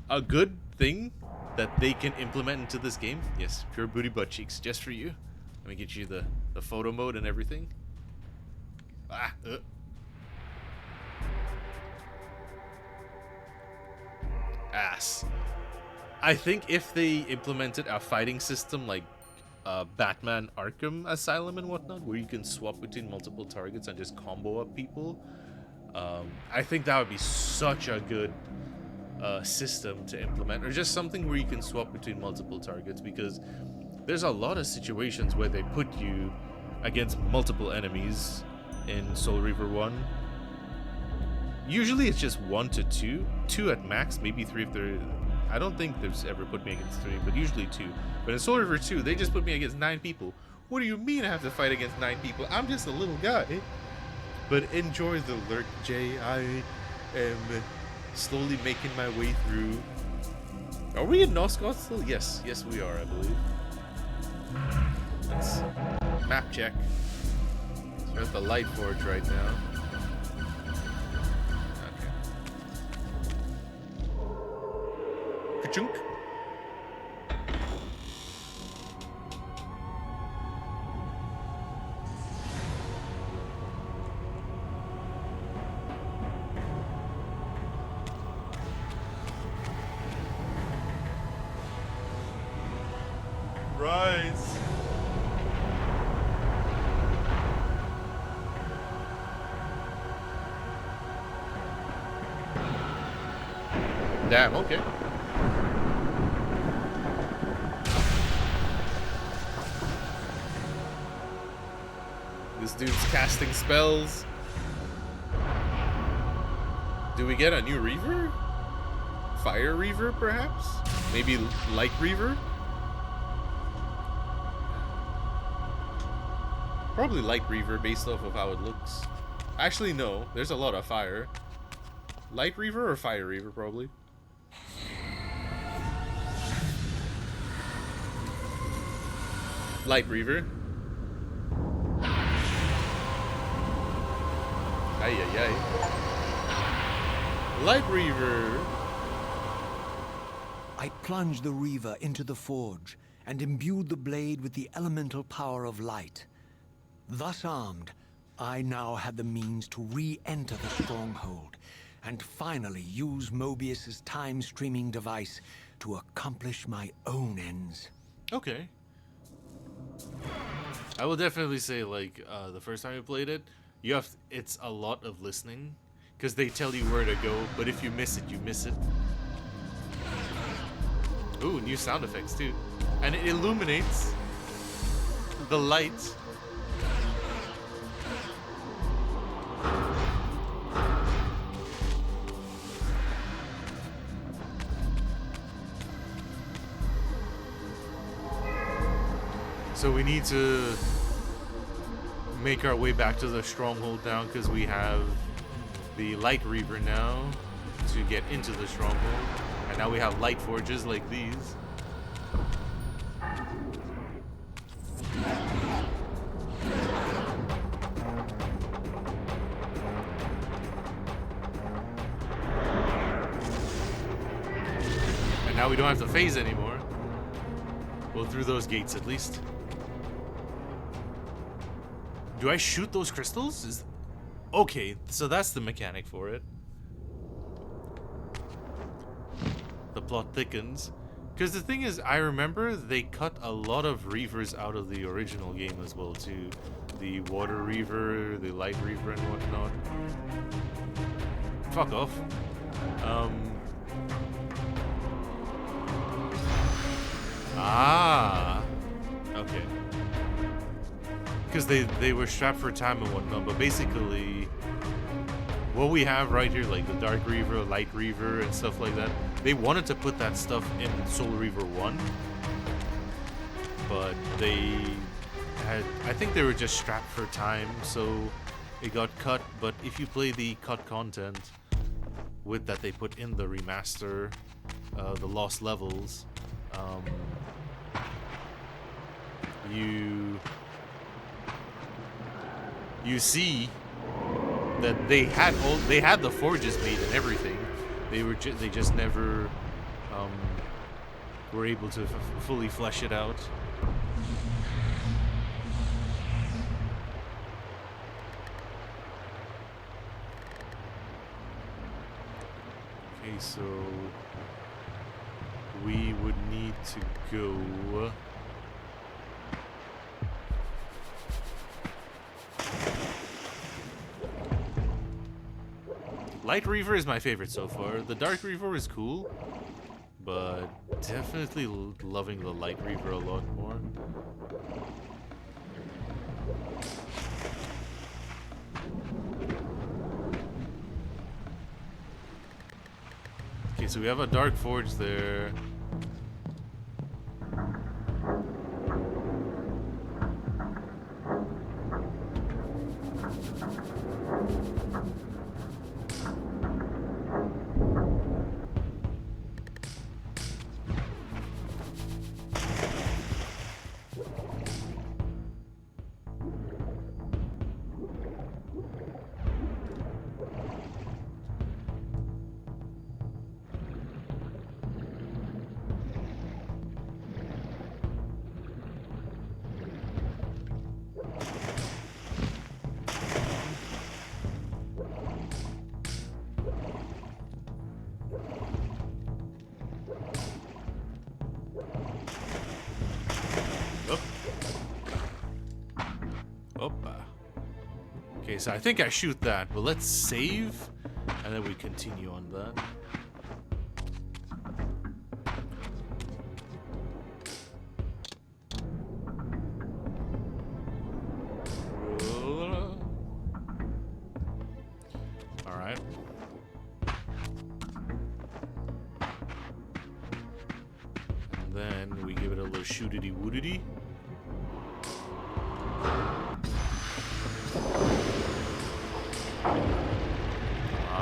A good thing that they can implement into this game, yes, pure booty butt cheeks, just for you. Let me get you the photo mode and everything. Ass. I think if they implemented a fighting system like Batman Arkham Asylum and whatnot, where you can swap between multiple targets and just combo up people, I think that would be such a good system to implement, or just something where you can swap between multiple targets, because there's a lot of situations where they put you against multiple enemies in Soul Reaver 1. Usually it's just 1 to 2, 2 at max, maybe 3 if they're... I don't think there's ever put me against 3, but usually 2. But in Soul Reaver 2, they just put me against 9 people. What do you mean I have to fight against 9 people? I'm just a little guy. But enjoy the lurk, Jay. I am slowly making my way through. Are we in Noscott still? Yes, we are, I believe. Let's map check. So we're at the Light Forge right now. Okay. Ka-chunk. Rise. Damn, okay. This dude's casting spells. Do we get a new Reaver? Fire Reaver, perhaps? Maybe Light Reaver? Probably Light Reaver based off of how it looks. Actually, no. There's a lot of fire. Light Reaver or Fire Reaver, probably. Light Reaver. Ay, ay, ay. Light Reaver. I plunged the Reaver into the forge and imbued the blade with the elemental power of light. Thus armed, I now had the means to re-enter the stronghold and finally use Mobius's time-streaming device to accomplish my own ends. Okay. I will definitely say, like, the first time you played it, it's a lot of listening, because they tell you where to go, but if you miss it, you miss it. Ooh, new sound effects too. And it illuminates the light. So we need to make our way back to the stronghold now, because we have the Light Reaver now to get into the stronghold. And now we have light forges like these. And now we don't have to phase anymore. Well, through those gates at least. Do I shoot those crystals? Okay, so that's the mechanic for it. The plot thickens. Because the thing is, I remember they cut a lot of Reavers out of the original game as well too. The Water Reaver, the Light Reaver and whatnot. Fuck off. Okay. Because they were strapped for time and whatnot, but basically what we have right here, like the Dark Reaver, Light Reaver, and stuff like that, they wanted to put that stuff in Soul Reaver 1, but they had, I think they were just strapped for time, so it got cut. But if you play the cut content with that they put in the remaster, the lost levels, you see that they had the forges made and everything. They just never were able to fully flesh it out. Okay, so we would need to go. Light Reaver is my favorite so far. The Dark Reaver is cool, but definitely loving the Light Reaver a lot more. Okay, so we have a Dark Forge there. Okay, so I think I shoot that, but let's save, and then we continue on that. Alright. And then we give it a little shootity-wootity.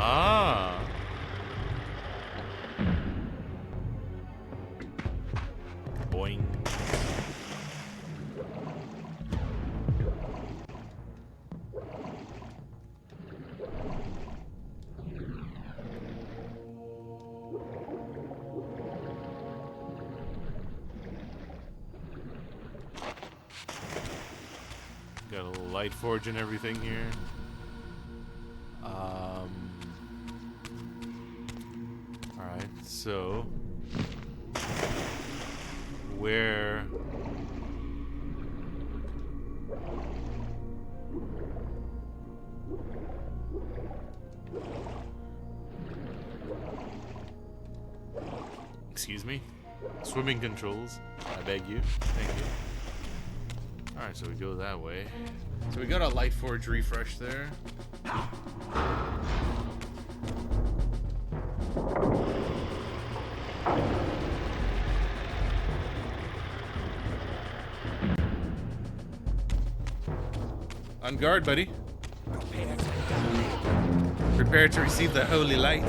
Ah. Boing. Got a little light forge and everything here. Alright, so where excuse me? Swimming controls. I beg you. Thank you. Alright, so we go that way. So we got a light forge refresh there. On guard, buddy. Prepare to receive the holy light.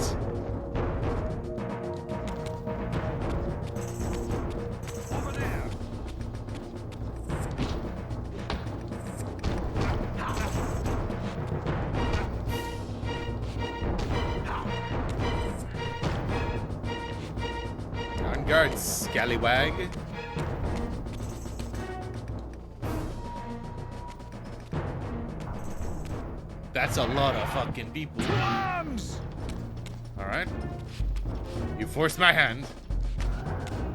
Over there. On guard, scallywag. That's a lot of fucking people. Arms! Alright. You forced my hand.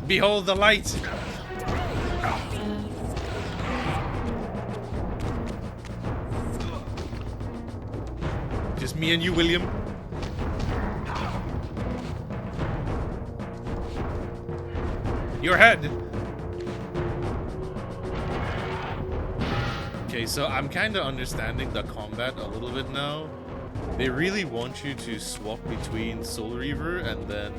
Behold the light. Just me and you, William. Your head. Okay, so I'm kind of understanding the combat a little bit now. They really want you to swap between Soul Reaver and then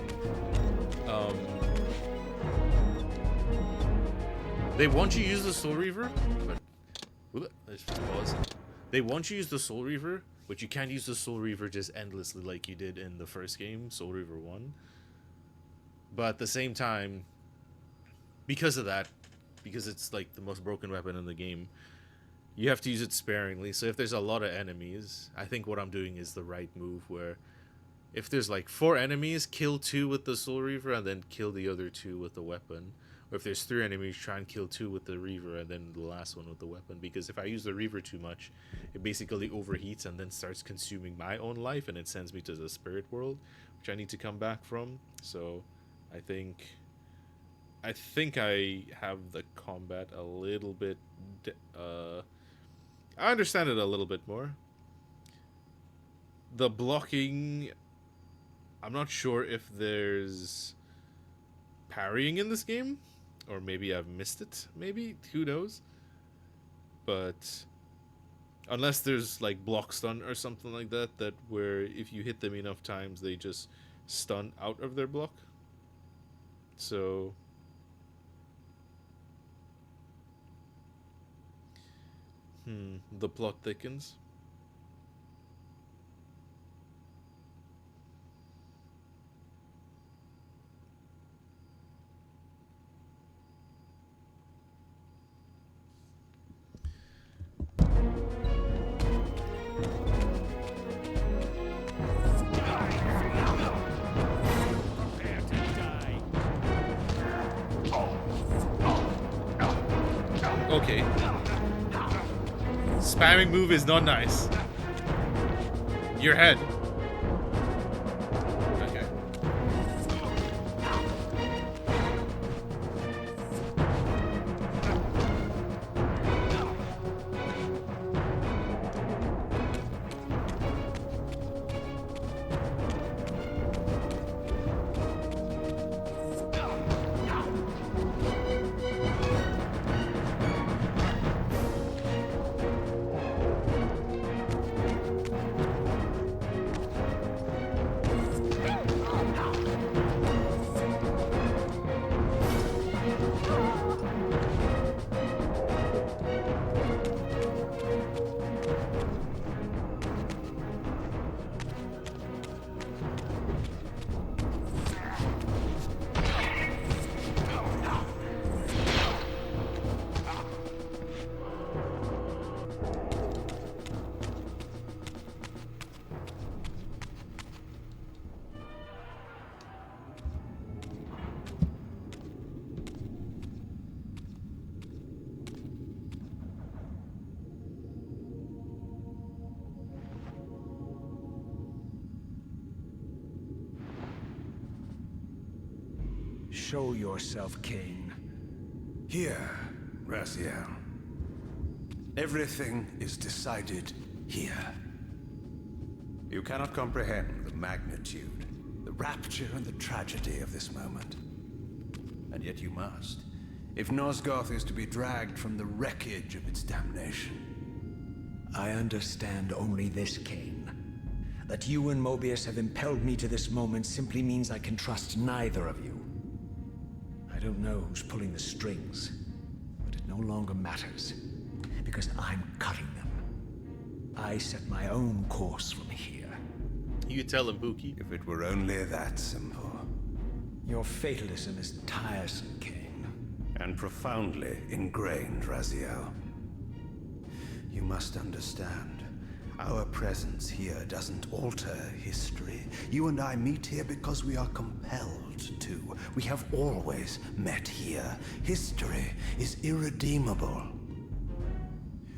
they want you to use the Soul Reaver, but let's just pause. They want you to use the Soul Reaver, but you can't use the Soul Reaver just endlessly like you did in the first game, Soul Reaver 1. But at the same time, because of that, because it's like the most broken weapon in the game, you have to use it sparingly. So if there's a lot of enemies, I think what I'm doing is the right move, where if there's like 4 enemies, kill 2 with the Soul Reaver and then kill the other 2 with the weapon. Or if there's 3 enemies, try and kill 2 with the Reaver and then the last one with the weapon. Because if I use the Reaver too much, it basically overheats and then starts consuming my own life, and it sends me to the spirit world, which I need to come back from. So I think I have the combat a little bit I understand it a little bit more. The blocking, I'm not sure if there's parrying in this game, or maybe I've missed it. Maybe, who knows? But unless there's like block stun or something like that, where if you hit them enough times, they just stun out of their block. So the plot thickens. Prepare to die. Okay. Spamming move is not nice. Your head. Okay. Show yourself, Kain. Here, Raziel. Everything is decided here. You cannot comprehend the magnitude, the rapture and the tragedy of this moment. And yet you must, if Nosgoth is to be dragged from the wreckage of its damnation. I understand only this, Kain. That you and Mobius have impelled me to this moment simply means I can trust neither of you. I don't know who's pulling the strings, but it no longer matters, because I'm cutting them. I set my own course from here. You tell him, Buki. If it were only that simple. Your fatalism is tiresome, Kain. And profoundly ingrained, Raziel. You must understand. Our presence here doesn't alter history. You and I meet here because we are compelled to. We have always met here. History is irredeemable.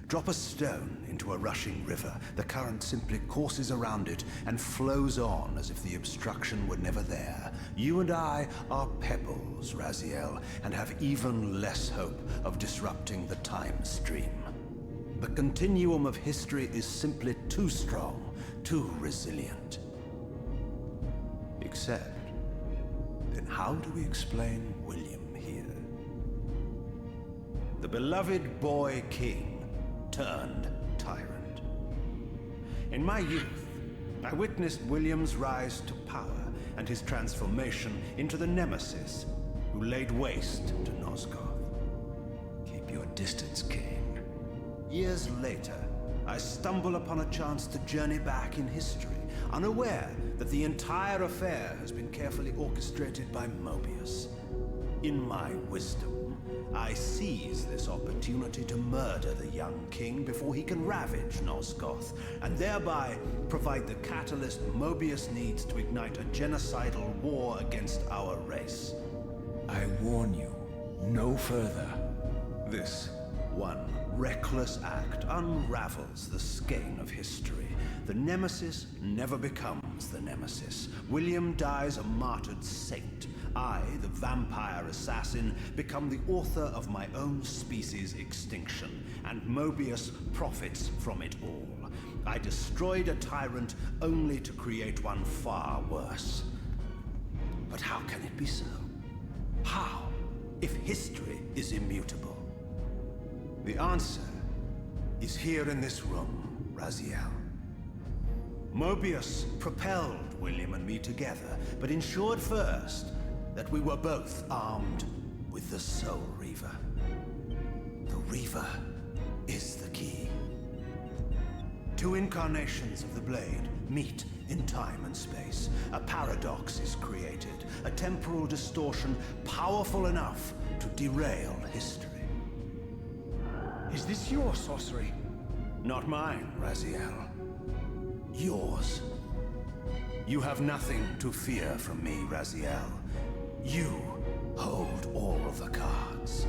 Drop a stone into a rushing river. The current simply courses around it and flows on as if the obstruction were never there. You and I are pebbles, Raziel, and have even less hope of disrupting the time stream. The continuum of history is simply too strong, too resilient. Except, then how do we explain William here? The beloved boy king turned tyrant. In my youth, I witnessed William's rise to power and his transformation into the Nemesis who laid waste to Nosgoth. Keep your distance, Kain. Years later, I stumble upon a chance to journey back in history, unaware that the entire affair has been carefully orchestrated by Mobius. In my wisdom, I seize this opportunity to murder the young king before he can ravage Nosgoth, and thereby provide the catalyst Mobius needs to ignite a genocidal war against our race. I warn you, no further. This one reckless act unravels the skein of history. The Nemesis never becomes the Nemesis. William dies a martyred saint. I, the vampire assassin, become the author of my own species' extinction, and Mobius profits from it all. I destroyed a tyrant only to create one far worse. But how can it be so? How, if history is immutable? The answer is here in this room, Raziel. Mobius propelled William and me together, but ensured first that we were both armed with the Soul Reaver. The Reaver is the key. Two incarnations of the blade meet in time and space. A paradox is created, a temporal distortion powerful enough to derail history. Is this your sorcery? Not mine, Raziel. Yours. You have nothing to fear from me, Raziel. You hold all of the cards.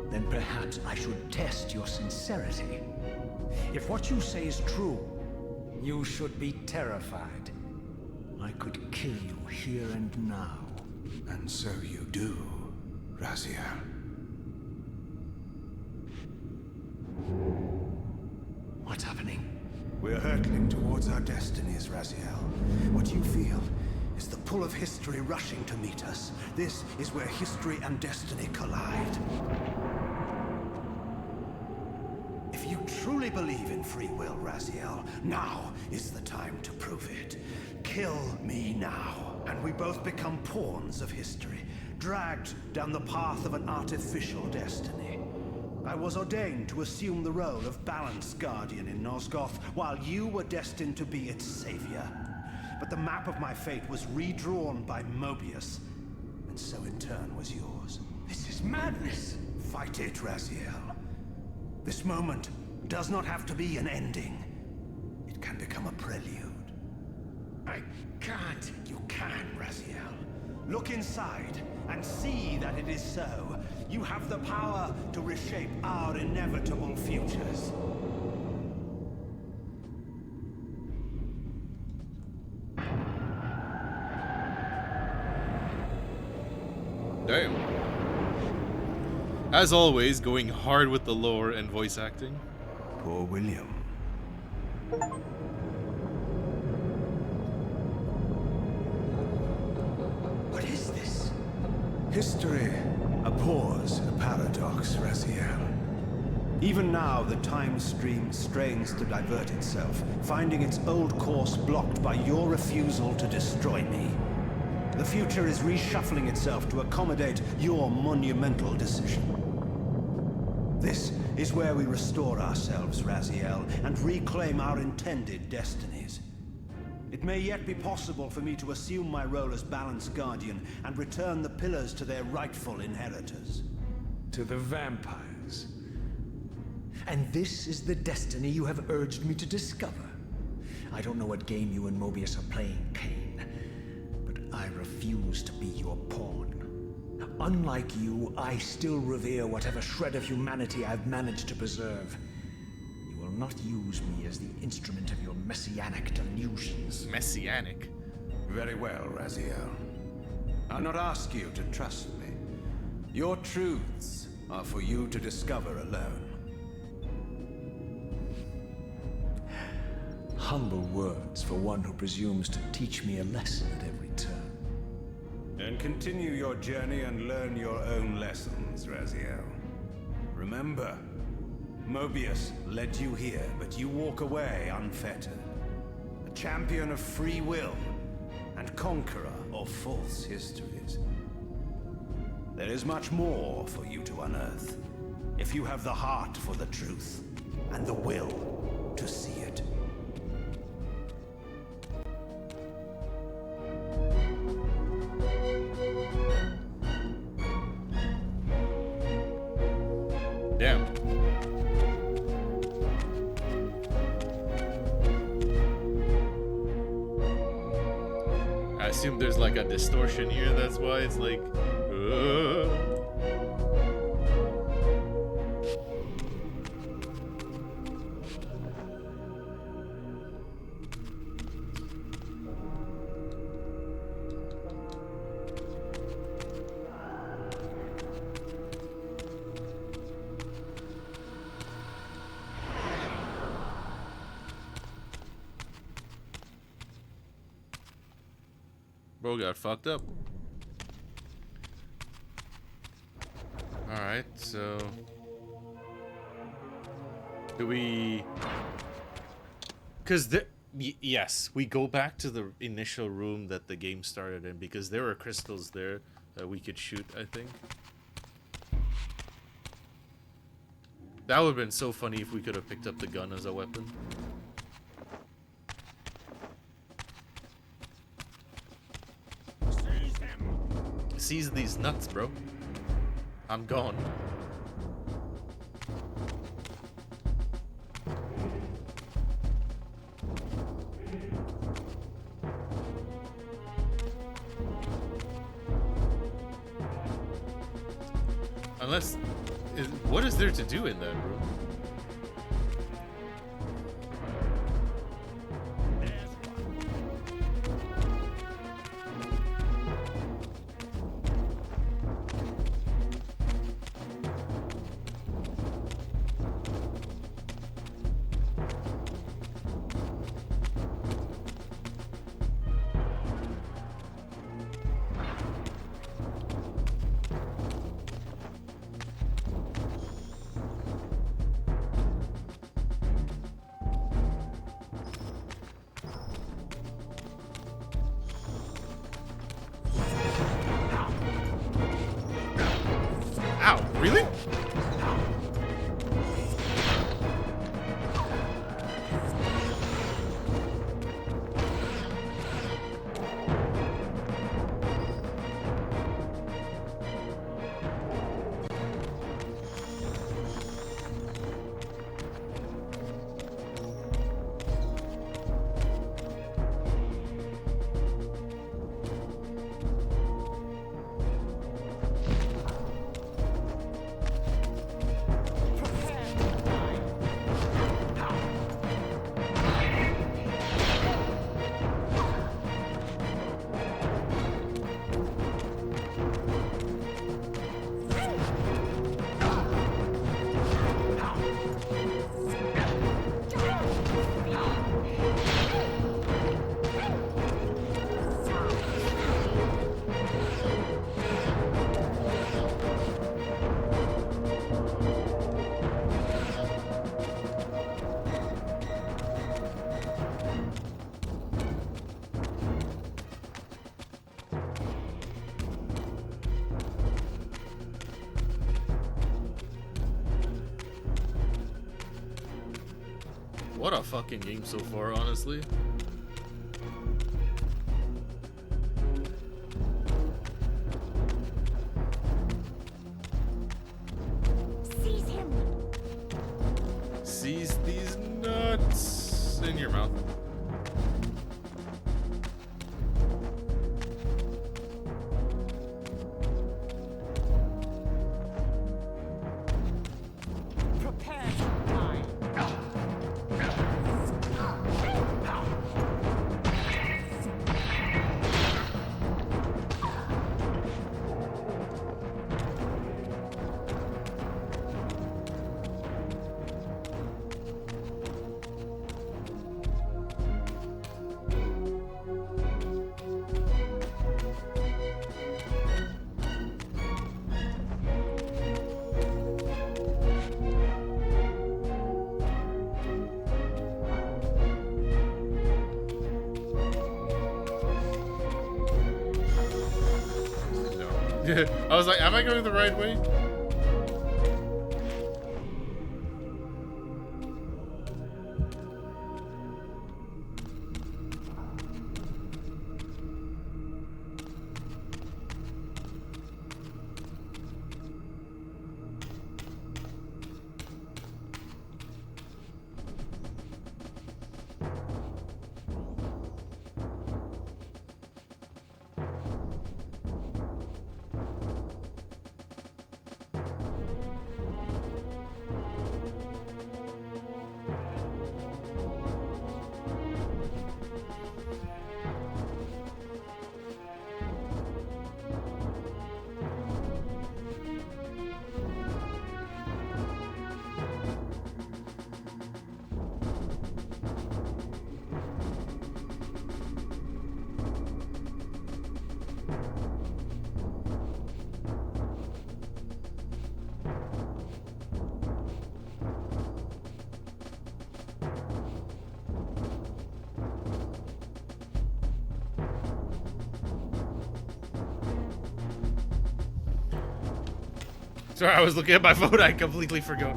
Then perhaps I should test your sincerity. If what you say is true, you should be terrified. I could kill you here and now. And so you do, Raziel. What's happening? We're hurtling towards our destinies, Raziel. What you feel is the pull of history rushing to meet us. This is where history and destiny collide. If you truly believe in free will, Raziel, now is the time to prove it. Kill me now, and we both become pawns of history, dragged down the path of an artificial destiny. I was ordained to assume the role of Balanced Guardian in Nosgoth, while you were destined to be its savior. But the map of my fate was redrawn by Mobius, and so in turn was yours. This is madness! Fight it, Raziel. This moment does not have to be an ending. It can become a prelude. I can't. You can, Raziel. Look inside and see that it is so. You have the power to reshape our inevitable futures. Damn. As always, going hard with the lore and voice acting. Poor William. What is this? History abhors a paradox, Raziel. Even now, the time stream strains to divert itself, finding its old course blocked by your refusal to destroy me. The future is reshuffling itself to accommodate your monumental decision. This is where we restore ourselves, Raziel, and reclaim our intended destinies. It may yet be possible for me to assume my role as Balanced Guardian and return the pillars to their rightful inheritors. To the vampires. And this is the destiny you have urged me to discover. I don't know what game you and Mobius are playing, Kain, but I refuse to be your pawn. Unlike you, I still revere whatever shred of humanity I've managed to preserve. You will not use me as the instrument of your messianic delusions. Messianic. Very well, Raziel. I'll not ask you to trust me. Your truths are for you to discover alone. Humble words for one who presumes to teach me a lesson at every turn. Then continue your journey and learn your own lessons, Raziel. Remember, Mobius led you here, but you walk away unfettered. A champion of free will and conqueror of false histories. There is much more for you to unearth, if you have the heart for the truth and the will to see it. Damn. I assume there's like a distortion here, that's why it's like... Bro got fucked up. Alright, so... Do we... Because yes, we go back to the initial room that the game started in, because there were crystals there that we could shoot, I think. That would have been so funny if we could have picked up the gun as a weapon. Seize these nuts, bro. I'm gone. Unless... what is there to do in that room? Ow, really? What a fucking game so far, honestly. Seize him! Seize these nuts in your mouth. Prepare to die! I was like, am I going the right way? Sorry, I was looking at my phone. I completely forgot.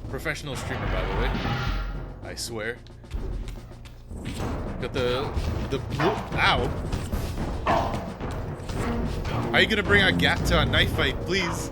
Professional streamer, by the way. I swear. Got the ow. Are you gonna bring a gap to a knife fight, please?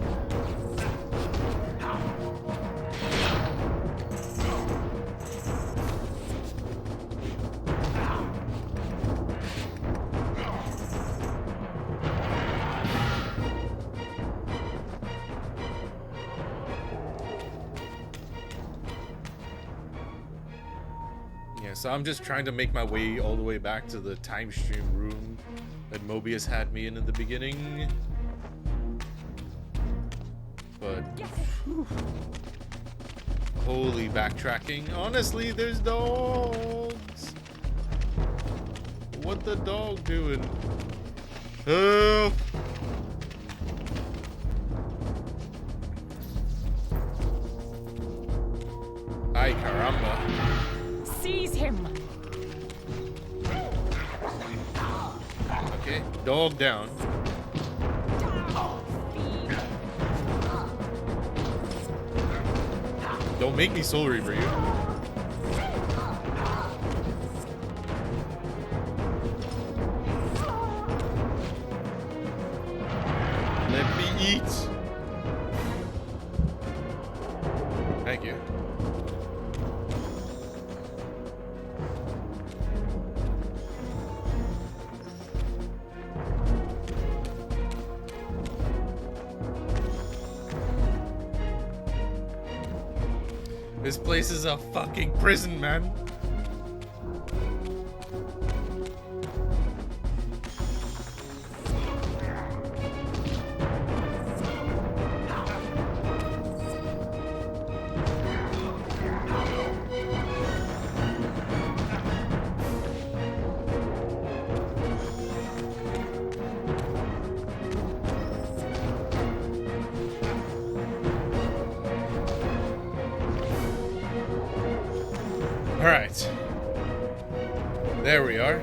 So I'm just trying to make my way all the way back to the time stream room that Mobius had me in the beginning. But whew, holy backtracking. Honestly, there's dogs. What the dog doing? Help! Ay caramba. Seize him! Okay, dog down. Don't make me Soul Reaver you. Let me eat. Thank you. This place is a fucking prison, man. Alright. There we are.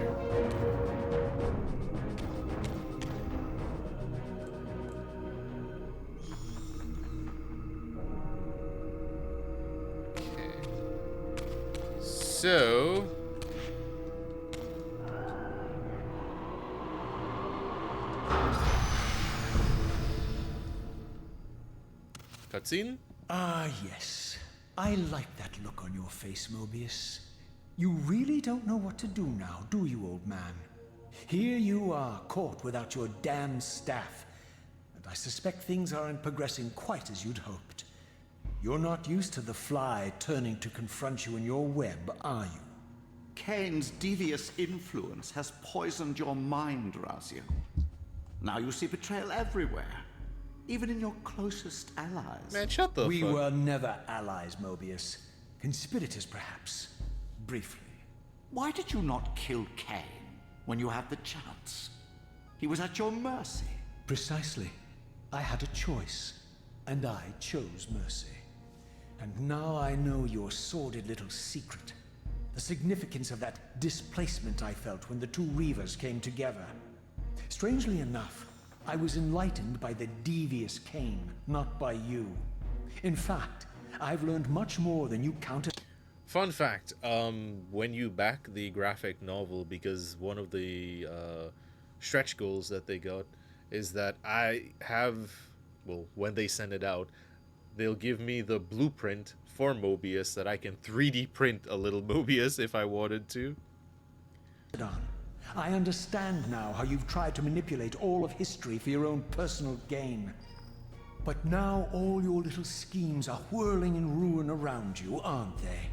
Okay. So... cutscene? Ah, yes. I like that look on your face, Mobius. You really don't know what to do now, do you, old man? Here you are, caught without your damn staff. And I suspect things aren't progressing quite as you'd hoped. You're not used to the fly turning to confront you in your web, are you? Kain's devious influence has poisoned your mind, Raziel. Now you see betrayal everywhere, even in your closest allies. Man, shut the We fuck. were never allies, Mobius. Conspirators, perhaps. Briefly. Why did you not kill Kain when you had the chance? He was at your mercy. Precisely. I had a choice, and I chose mercy. And now I know your sordid little secret. The significance of that displacement I felt when the two Reavers came together. Strangely enough, I was enlightened by the devious Kain, not by you. In fact, I've learned much more than you counted. Fun fact, when you back the graphic novel, because one of the stretch goals that they got is that I have, well, when they send it out, they'll give me the blueprint for Mobius that I can 3D print a little Mobius if I wanted to. I understand now how you've tried to manipulate all of history for your own personal gain. But now all your little schemes are whirling in ruin around you, aren't they?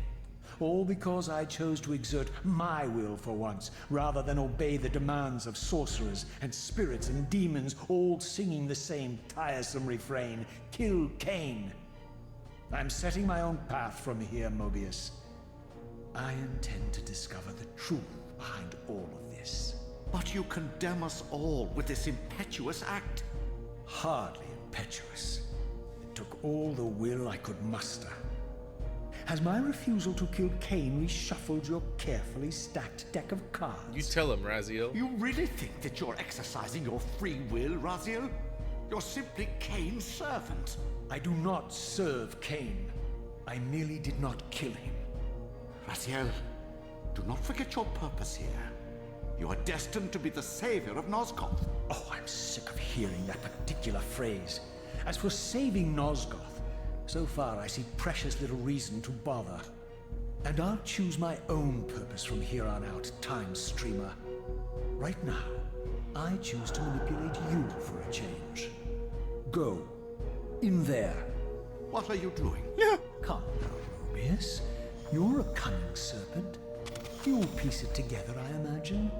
All because I chose to exert my will for once, rather than obey the demands of sorcerers and spirits and demons, all singing the same tiresome refrain, "Kill Kain." I'm setting my own path from here, Mobius. I intend to discover the truth behind all of this. But you condemn us all with this impetuous act. Hardly impetuous. It took all the will I could muster. Has my refusal to kill Kain reshuffled your carefully stacked deck of cards? You tell him, Raziel. You really think that you're exercising your free will, Raziel? You're simply Kain's servant. I do not serve Kain. I merely did not kill him. Raziel, do not forget your purpose here. You are destined to be the savior of Nosgoth. Oh, I'm sick of hearing that particular phrase. As for saving Nosgoth, so far I see precious little reason to bother. And I'll choose my own purpose from here on out, Time Streamer. Right now, I choose to manipulate you for a change. Go. In there. What are you doing? Calm down, Mobius. You're a cunning serpent. You'll piece it together, I imagine.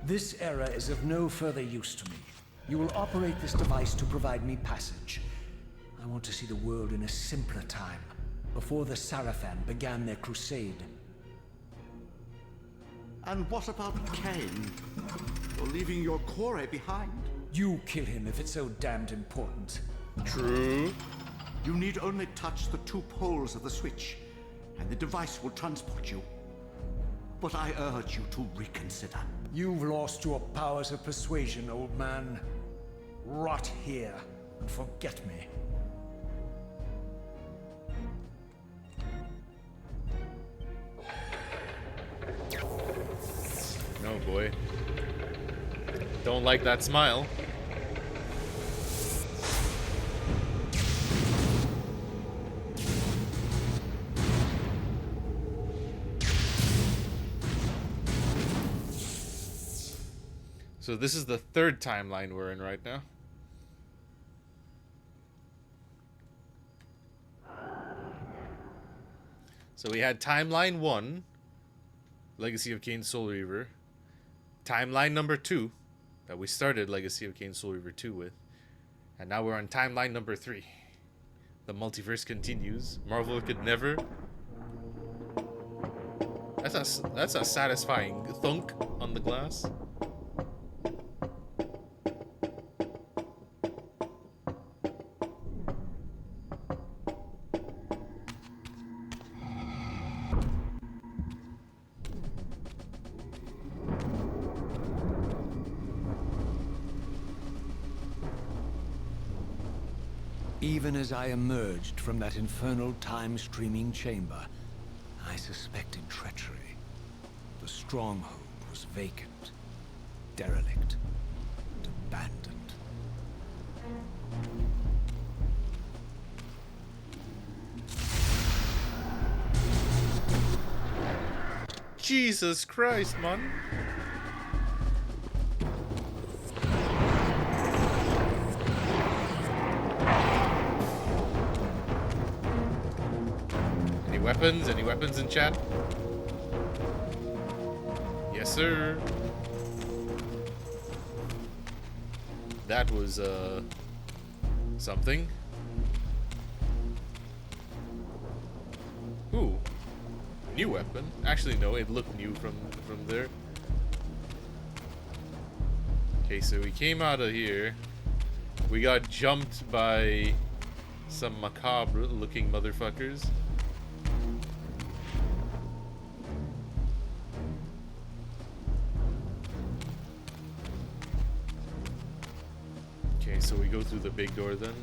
This era is of no further use to me. You will operate this device to provide me passage. I want to see the world in a simpler time, before the Sarafan began their crusade. And what about Kain? You're leaving your core behind. You kill him if it's so damned important. True. You need only touch the two poles of the switch, and the device will transport you. But I urge you to reconsider. You've lost your powers of persuasion, old man. Rot here and forget me. Oh boy. Don't like that smile. So this is the third timeline we're in right now. So we had timeline 1, Legacy of Kain Soul Reaver. Timeline number 2, that we started Legacy of Kain Soul Reaver 2 with. And now we're on timeline number 3. The multiverse continues. Marvel could never. That's a satisfying thunk on the glass. Even as I emerged from that infernal time-streaming chamber, I suspected treachery. The stronghold was vacant, derelict, and abandoned. Jesus Christ, man. Weapons? Any weapons in chat? Yes, sir. That was, something. Ooh. New weapon. Actually, no, it looked new from there. Okay, so we came out of here. We got jumped by some macabre-looking motherfuckers. Okay, so we go through the big door then.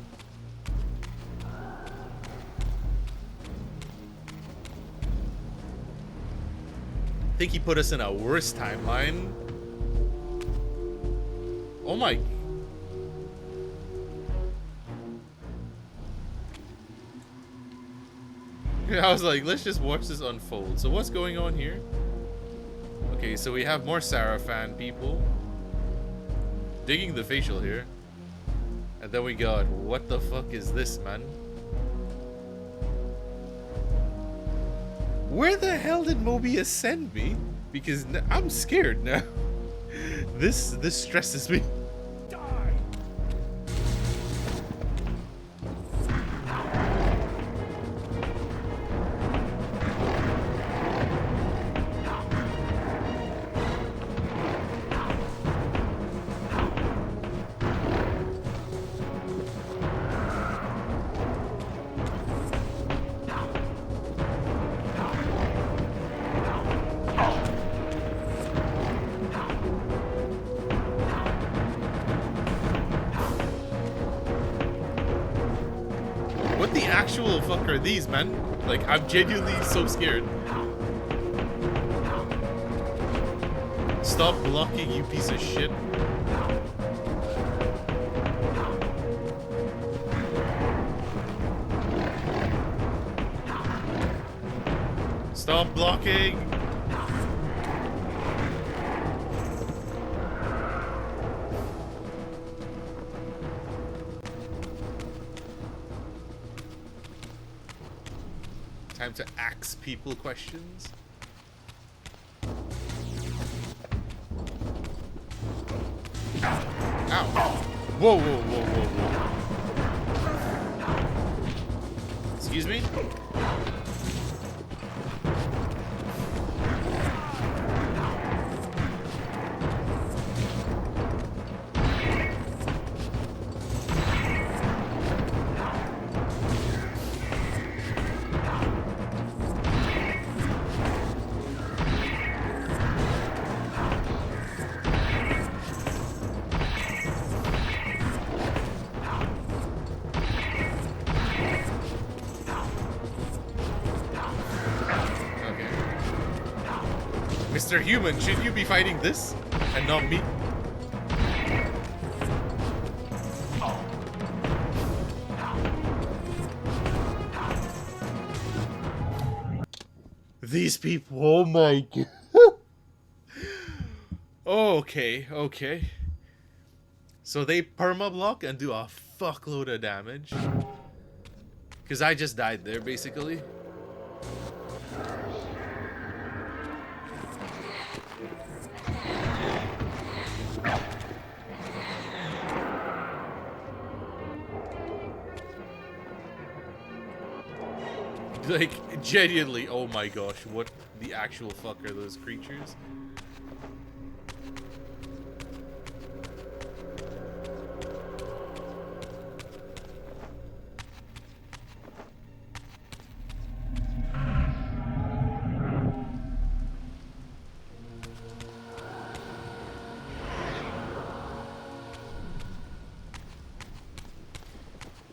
I think he put us in a worse timeline. Oh my. I was like, let's just watch this unfold. So what's going on here? Okay, so we have more Sarafan people digging the facial here. And then we got, what the fuck is this, man? Where the hell did Mobius send me? Because I'm scared now. This stresses me. What the actual fuck are these, man? Like, I'm genuinely so scared. Stop blocking, you piece of shit. Stop blocking! Time to ask people questions. Ow. Whoa, whoa, whoa, whoa, whoa. Excuse me? Mr. Human, should you be fighting this and not me? These people, oh my god. Okay, okay. So they perma-block and do a fuckload of damage. Because I just died there, basically. Like, genuinely, oh my gosh, what the actual fuck are those creatures?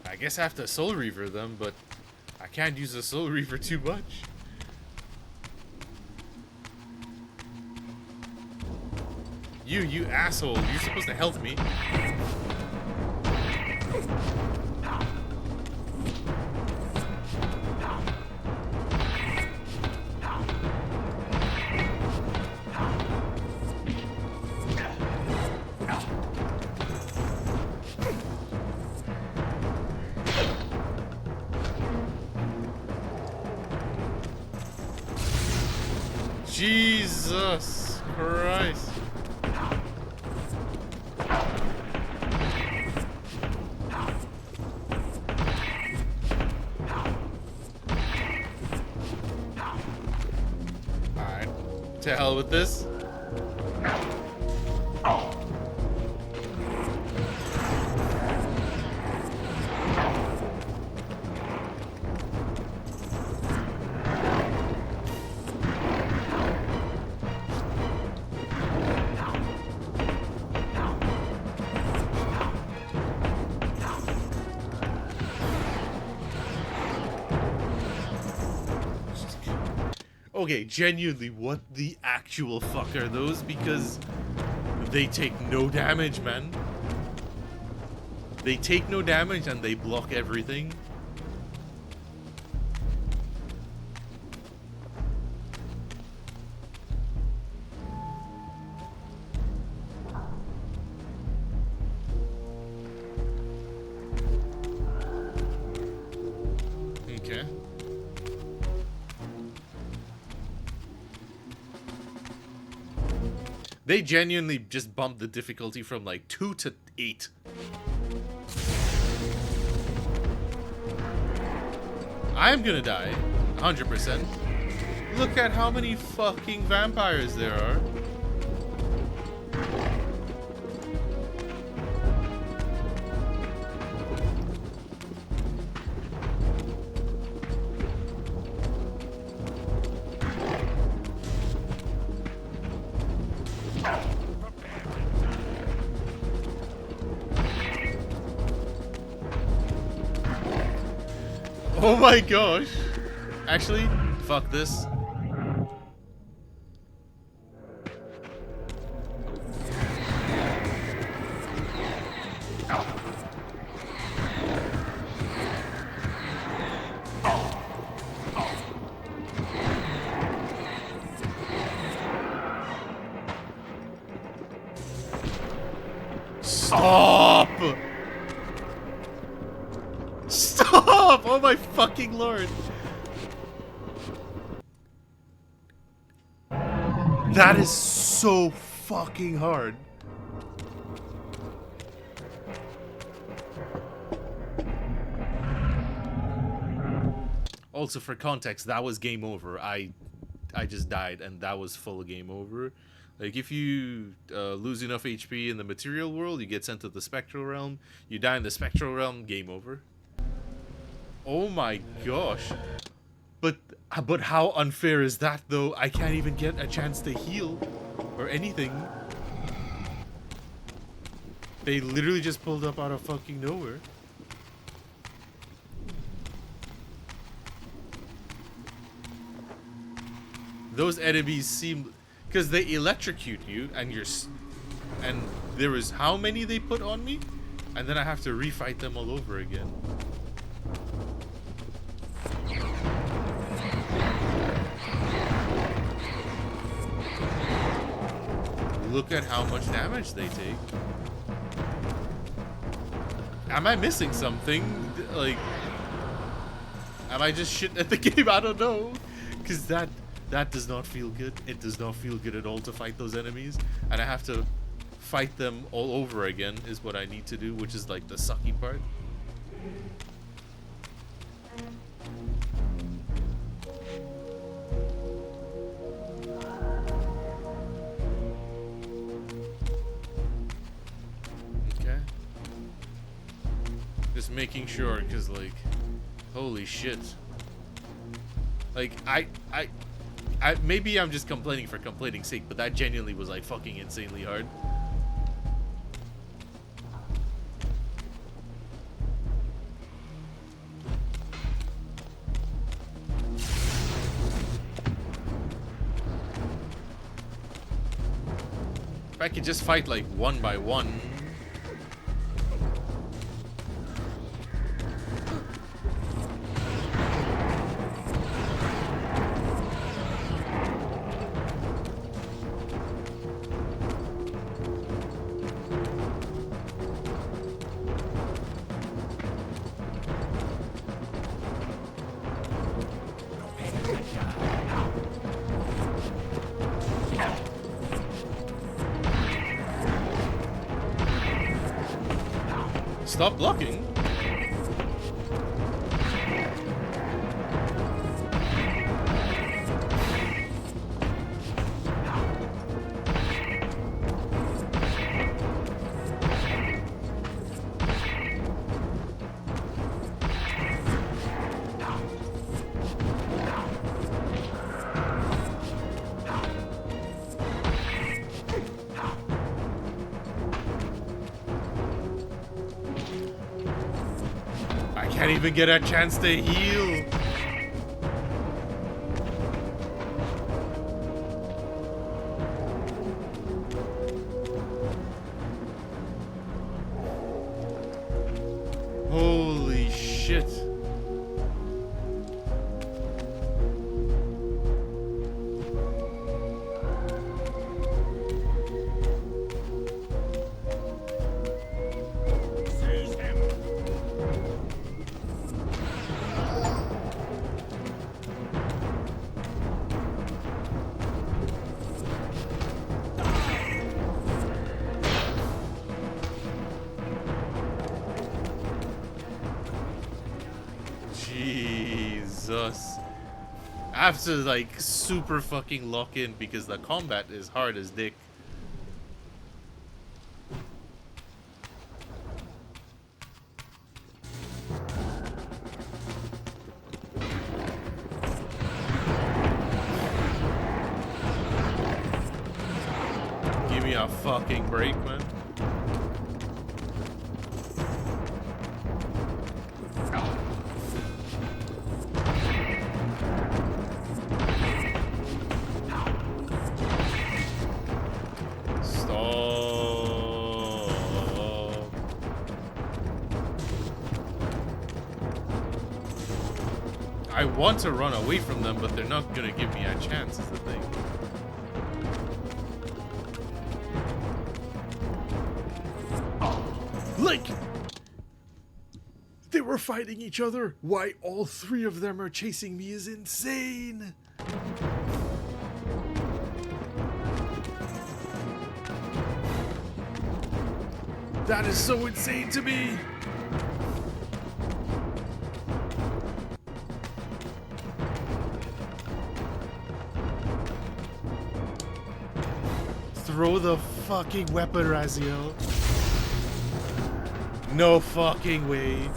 I guess I have to Soul Reaver them, but I can't use the Soul Reaver too much. You asshole, you're supposed to help me. Jesus Christ. Alright. To hell with this. Okay, genuinely, what the actual fuck are those? Because they take no damage, man. They take no damage and they block everything. Okay. They genuinely just bumped the difficulty from like 2 to 8. I'm gonna die, 100%. Look at how many fucking vampires there are. Oh my gosh. Actually, fuck this. Stop! Stop! Oh my fucking lord. That is so fucking hard. Also, for context, that was game over. I just died, and that was full game over. Like, if you lose enough HP in the material world, you get sent to the spectral realm. You die in the spectral realm, game over. Oh my gosh. But how unfair is that, though? I can't even get a chance to heal or anything. They literally just pulled up out of fucking nowhere. Those enemies seem... Because they electrocute you, and and there was how many they put on me? And then I have to refight them all over again. Look at how much damage they take. Am I missing something? Like, am I just shit at the game? I don't know. Because that does not feel good. It does not feel good at all to fight those enemies. And I have to fight them all over again is what I need to do, which is like the sucky part. Okay. Just making sure, because like, holy shit. Like, maybe I'm just complaining for complaining's sake, but that genuinely was like fucking insanely hard. If I could just fight like one by one. Stop blocking. Can't even get a chance to heal. shit. Seize him. Jesus. I have to like super fucking lock in because the combat is hard as dick. Give me a fucking break, man. Stop. I want to run away from them, but they're not gonna give me a chance, is the thing. Like, they were fighting each other. Why all three of them are chasing me is insane. That is so insane to me. Throw the fucking weapon, Raziel. No fucking way.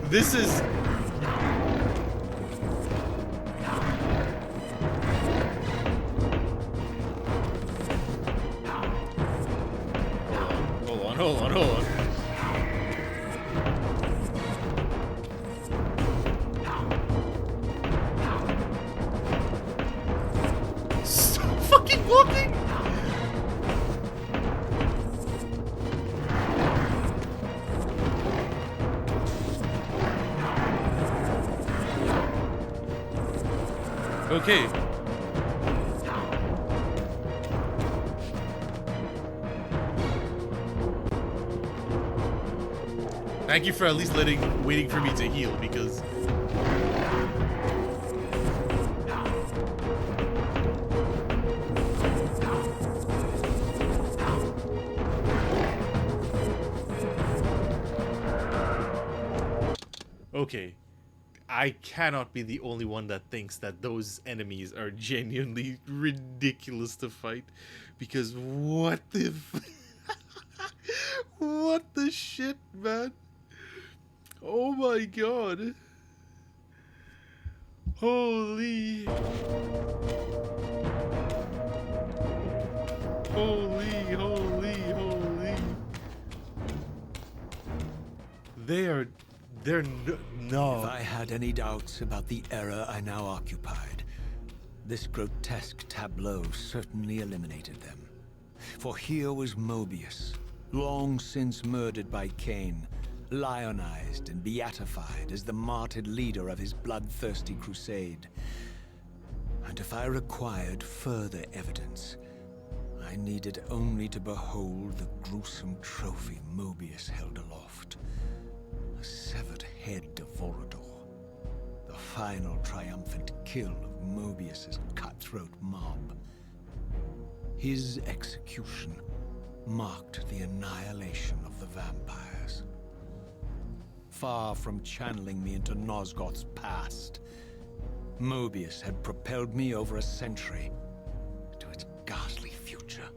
This is... Hold on. Stop fucking walking! Okay. Thank you for at least waiting for me to heal, because... Okay. I cannot be the only one that thinks that those enemies are genuinely ridiculous to fight, because what the... What the shit, man? Oh my god. Holy. They're no. If I had any doubts about the era I now occupied, this grotesque tableau certainly eliminated them. For here was Mobius, long since murdered by Kain, lionized and beatified as the martyred leader of his bloodthirsty crusade. And if I required further evidence, I needed only to behold the gruesome trophy Mobius held aloft. A severed head of Vorador. The final triumphant kill of Mobius's cutthroat mob. His execution marked the annihilation of the vampires. Far from channeling me into Nosgoth's past, Mobius had propelled me over a century to its ghastly future.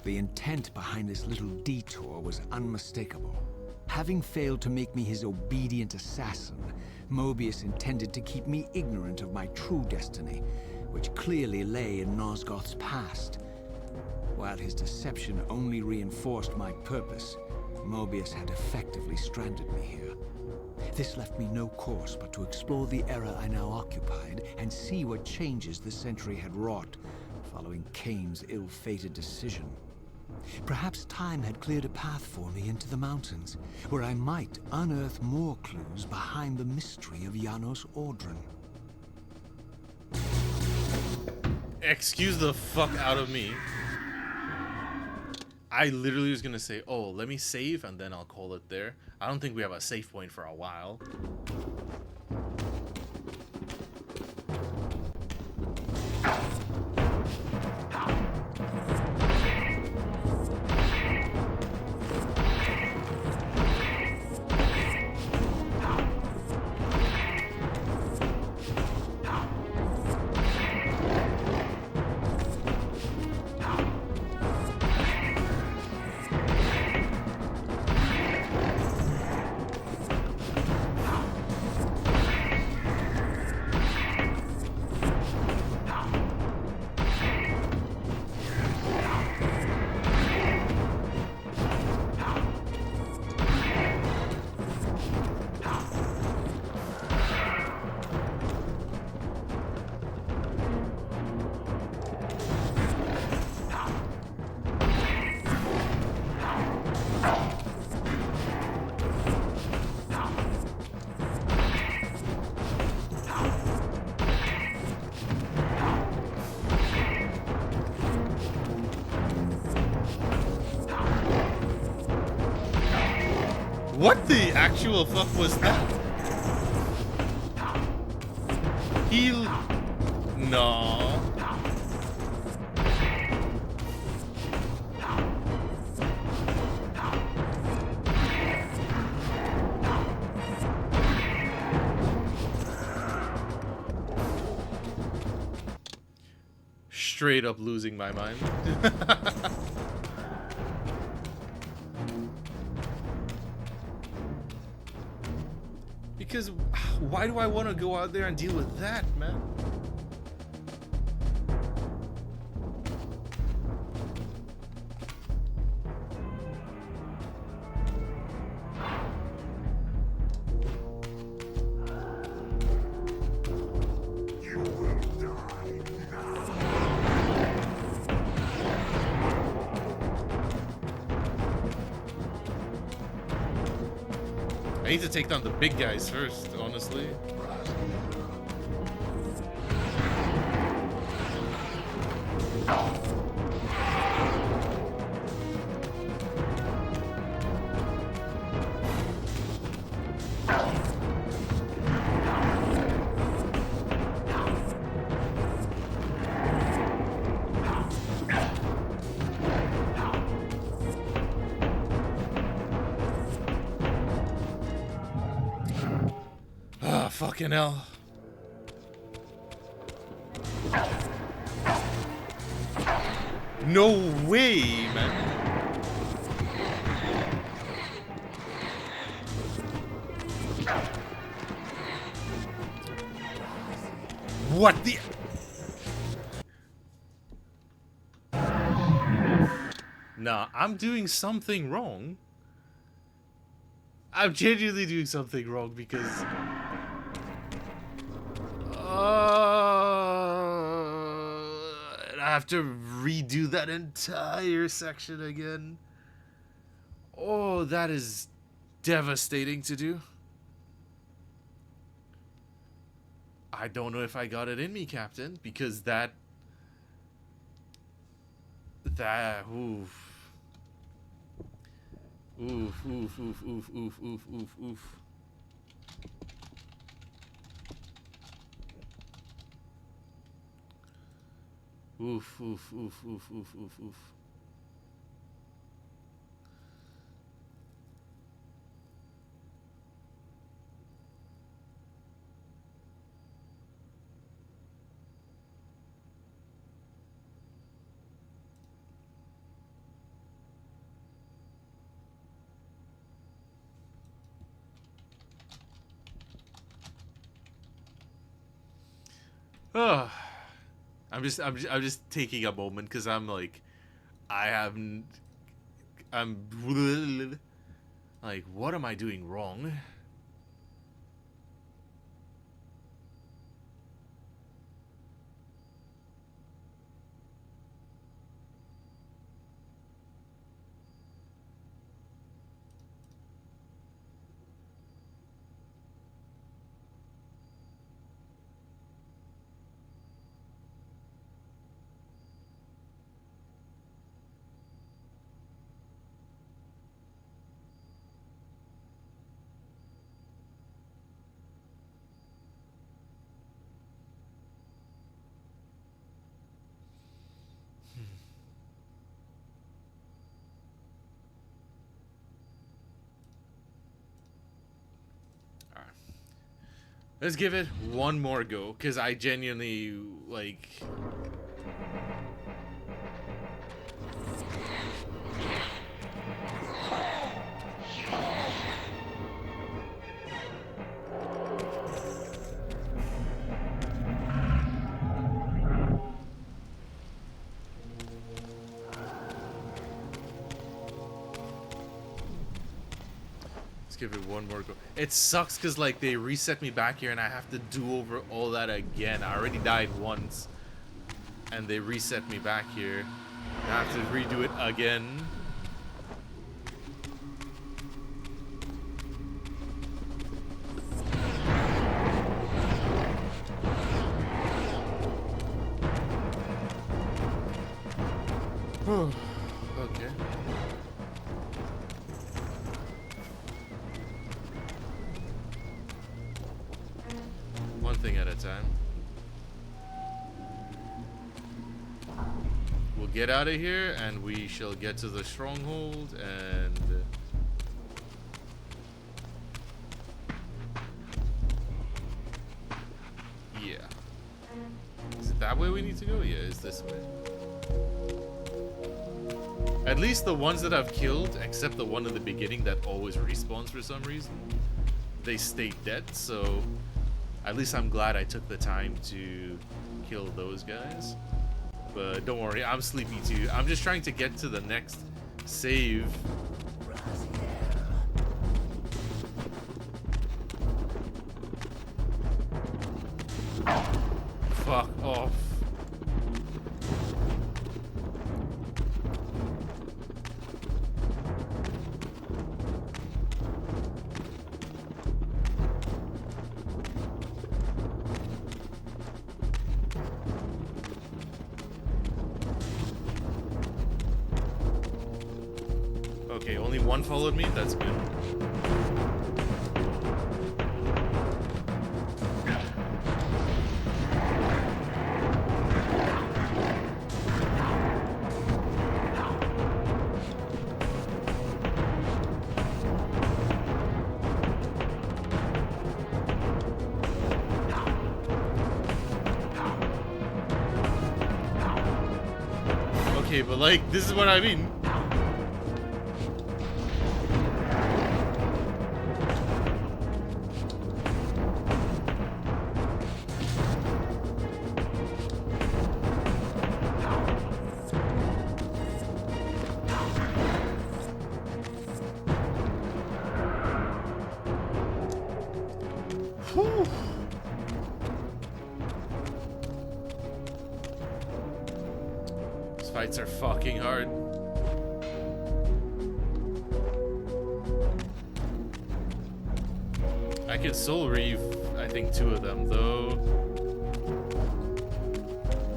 The intent behind this little detour was unmistakable. Having failed to make me his obedient assassin, Mobius intended to keep me ignorant of my true destiny, which clearly lay in Nosgoth's past. While his deception only reinforced my purpose, Mobius had effectively stranded me here. This left me no course but to explore the era I now occupied and see what changes the century had wrought following Kain's ill-fated decision. Perhaps time had cleared a path for me into the mountains, where I might unearth more clues behind the mystery of Janos Audron. Excuse the fuck out of me. I literally was gonna say, oh, let me save and then I'll call it there. I don't think we have a save point for a while. What the actual fuck was that? No. Straight up losing my mind. Because why do I want to go out there and deal with that, man? I need to take down the big guys first, honestly. Fucking hell. No way, man. What the... Nah, I'm doing something wrong. I'm genuinely doing something wrong because... I have to redo that entire section again. Oh, that is devastating to do. I don't know if I got it in me, Captain, because that oof. Oof, oof, oof, oof, oof, oof, oof, oof. Oof, oof, oof, oof, oof, oof, oof. Oh. I'm just taking a moment because I'm like, I'm like, what am I doing wrong? Alright. Let's give it one more go, because I genuinely, like... Give it one more go. It sucks because like they reset me back here and I have to do over all that again. I already died once and they reset me back here. I have to redo it again. Okay. One thing at a time. We'll get out of here and we shall get to the stronghold and yeah. Is it that way we need to go? Yeah, it's this way. At least the ones that I've killed, except the one in the beginning that always respawns for some reason, they stay dead, so at least I'm glad I took the time to kill those guys. But don't worry, I'm sleepy too. I'm just trying to get to the next save. Fuck off. Okay, only one followed me? That's good. Okay, but like, this is what I mean. Whew. These fights are fucking hard. I could soul reave, I think, 2 of them though.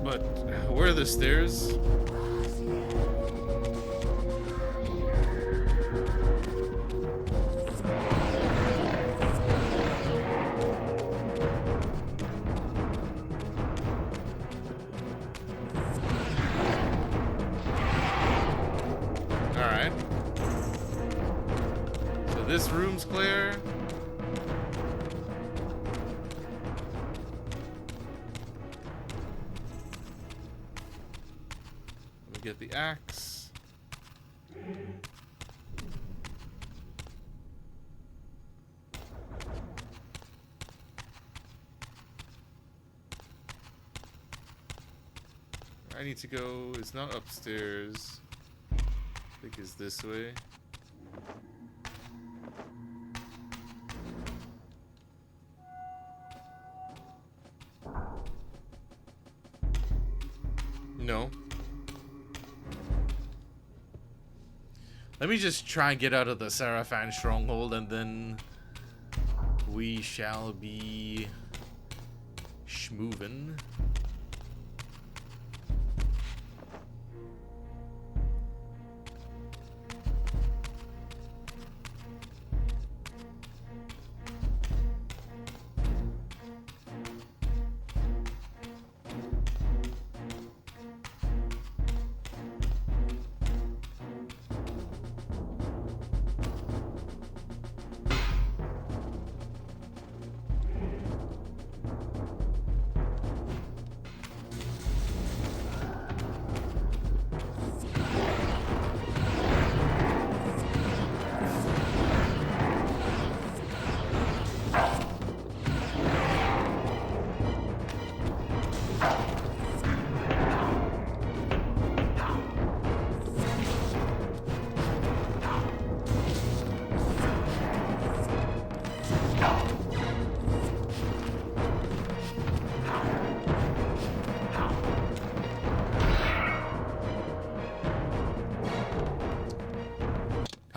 But where are the stairs? Alright. So this room's clear. Let me get the axe. I need to go, it's not upstairs. I think it's this way. No. Let me just try and get out of the Sarafan stronghold and then we shall be schmoovin'.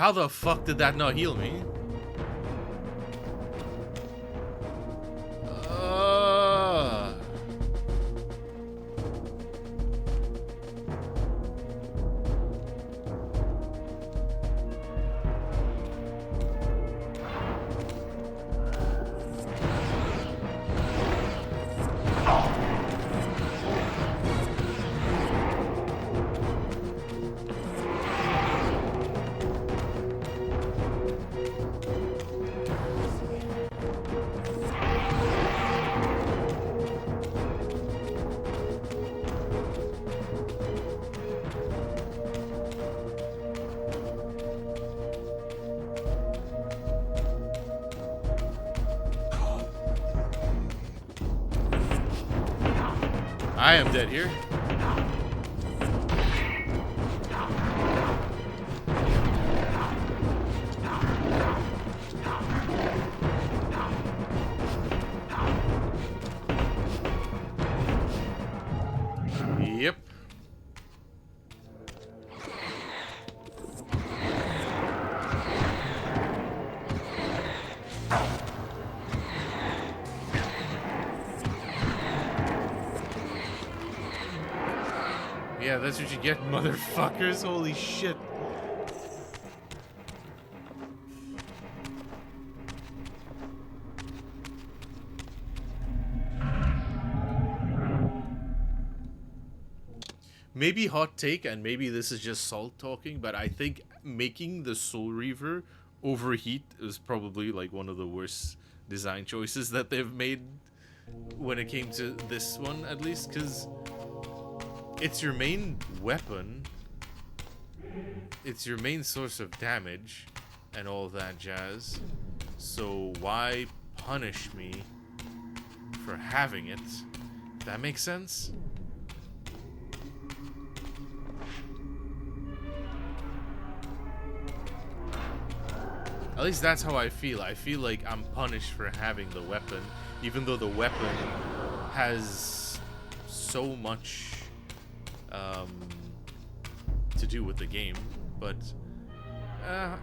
How the fuck did that not heal me? I am dead here. Yep. Yeah, that's what you get, motherfuckers. Holy shit. Maybe hot take, and maybe this is just Salt talking, but I think making the Soul Reaver overheat is probably like one of the worst design choices that they've made when it came to this one, at least, because it's your main weapon, it's your main source of damage, and all that jazz. So why punish me for having it? If that makes sense? At least that's how I feel. I feel like I'm punished for having the weapon, even though the weapon has so much to do with the game. But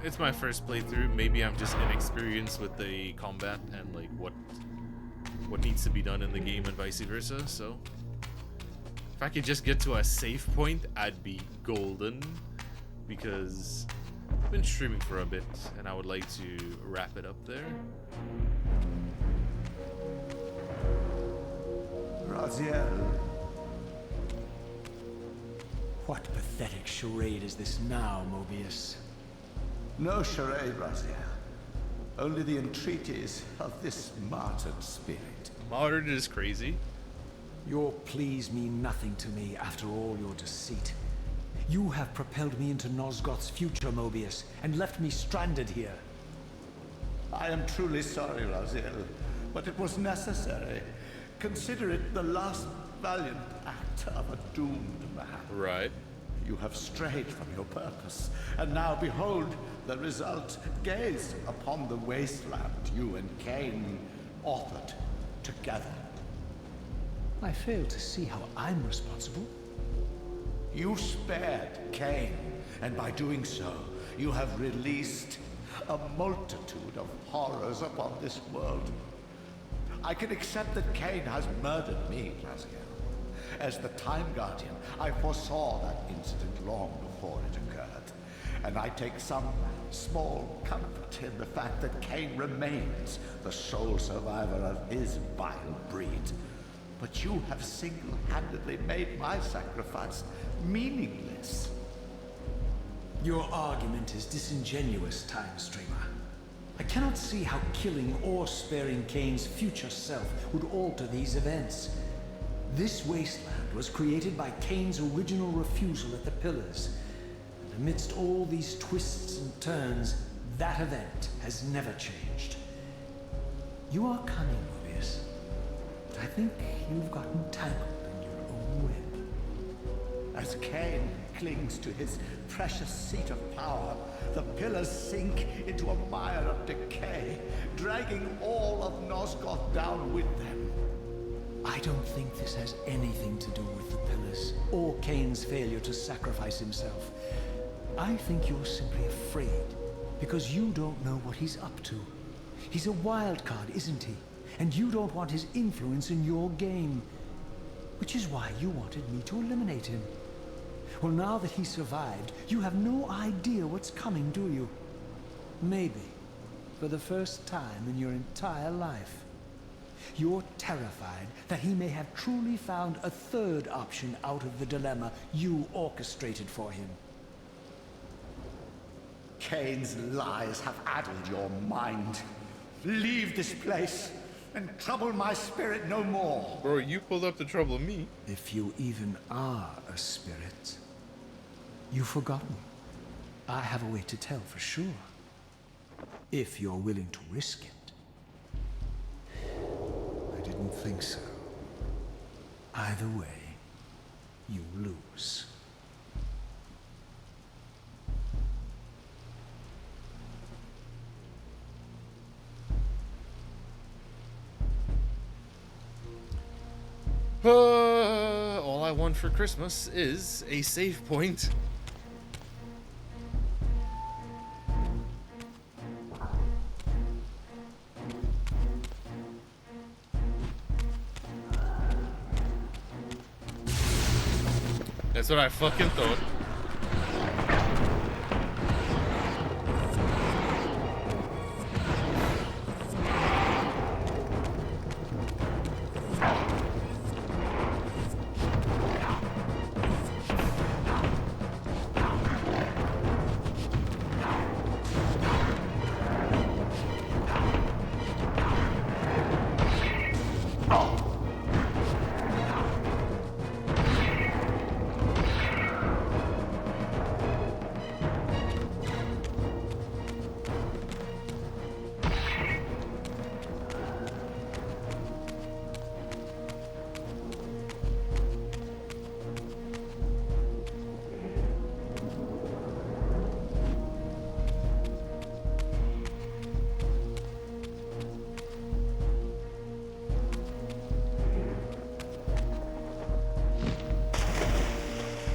it's my first playthrough. Maybe I'm just inexperienced with the combat and like what needs to be done in the game and vice versa. So if I could just get to a safe point, I'd be golden, because I've been streaming for a bit and I would like to wrap it up there. Raziel. What pathetic charade is this now, Mobius? No charade, Raziel. Only the entreaties of this martyred spirit. Martyred is crazy. Your pleas mean nothing to me after all your deceit. You have propelled me into Nosgoth's future, Mobius, and left me stranded here. I am truly sorry, Raziel, but it was necessary. Consider it the last valiant act of a doomed man. Right. You have strayed from your purpose, and now behold the result. Gaze upon the wasteland you and Kain authored together. I fail to see how I'm responsible. You spared Kain, and by doing so, you have released a multitude of horrors upon this world. I can accept that Kain has murdered me, Raziel. As the Time Guardian, I foresaw that incident long before it occurred, and I take some small comfort in the fact that Kain remains the sole survivor of his vile breed. But you have single-handedly made my sacrifice meaningless. Your argument is disingenuous, Time Streamer. I cannot see how killing or sparing Kain's future self would alter these events. This wasteland was created by Kain's original refusal at the Pillars. And amidst all these twists and turns, that event has never changed. You are cunning, Mobius. But I think you've gotten tangled in your own web. As Kain clings to his precious seat of power, the Pillars sink into a mire of decay, dragging all of Nosgoth down with them. I don't think this has anything to do with the Pillars, or Kain's failure to sacrifice himself. I think you're simply afraid Because you don't know what he's up to. He's a wild card, isn't he? And you don't want his influence in your game. Which is why you wanted me to eliminate him. Well, now that he survived, you have no idea what's coming, do you? Maybe, for the first time in your entire life, you're terrified that he may have truly found a third option out of the dilemma you orchestrated for him. Kain's lies have addled your mind. Leave this place and trouble my spirit no more. Bro, you pulled up to trouble me. If you even are a spirit, you've forgotten. I have a way to tell for sure. If you're willing to risk it. I didn't think so. Either way, you lose. All I want for Christmas is a save point. That's what I fucking thought.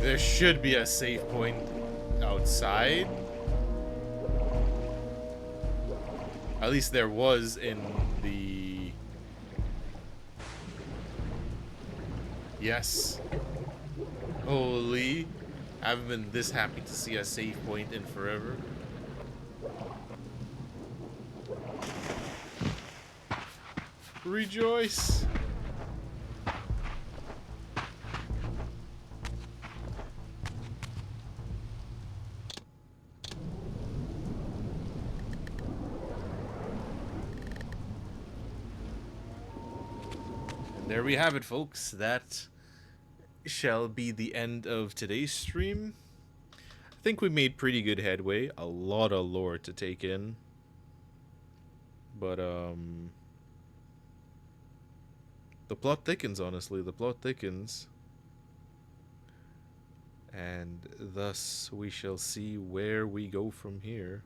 There should be a save point outside. At least there was in the... Yes. Holy. I haven't been this happy to see a save point in forever. Rejoice. There we have it, folks. That shall be the end of today's stream. I think we made pretty good headway. A lot of lore to take in. But, the plot thickens, honestly. The plot thickens. And thus, we shall see where we go from here.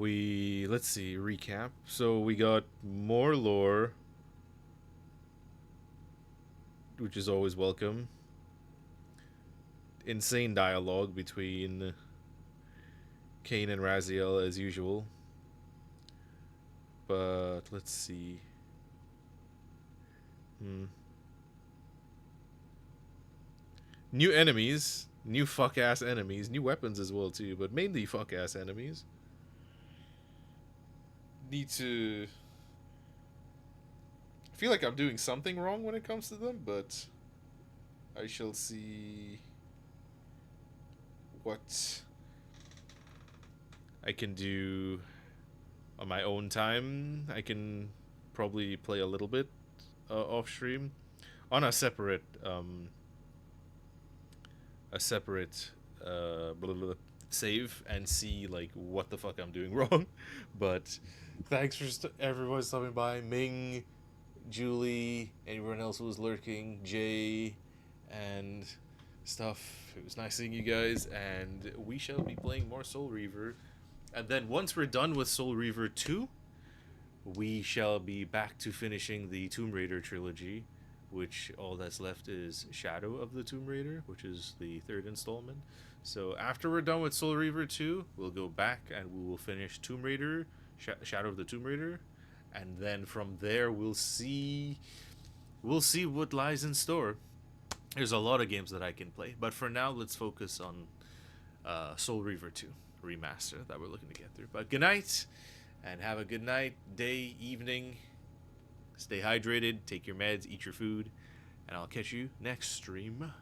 Let's see, recap. So we got more lore, which is always welcome. Insane dialogue between Kain and Raziel as usual. But let's see. New enemies, new fuck-ass enemies, new weapons as well too, but mainly fuck-ass enemies. Need to... I feel like I'm doing something wrong when it comes to them, but I shall see what I can do on my own time. I can probably play a little bit off stream on a separate blah, blah, blah, save and see like what the fuck I'm doing wrong. But thanks for everyone stopping by. Ming, Julie, anyone else who was lurking, Jay, and stuff. It was nice seeing you guys, and we shall be playing more Soul Reaver. And then once we're done with Soul Reaver 2, we shall be back to finishing the Tomb Raider trilogy, which all that's left is Shadow of the Tomb Raider, which is the third installment. So after we're done with Soul Reaver 2, we'll go back and we will finish Tomb Raider, Shadow of the Tomb Raider, and then from there we'll see what lies in store. There's a lot of games that I can play, but for now let's focus on Soul Reaver 2 remaster that we're looking to get through. But good night, and have a good night, day, evening. Stay hydrated, take your meds, eat your food, and I'll catch you next stream.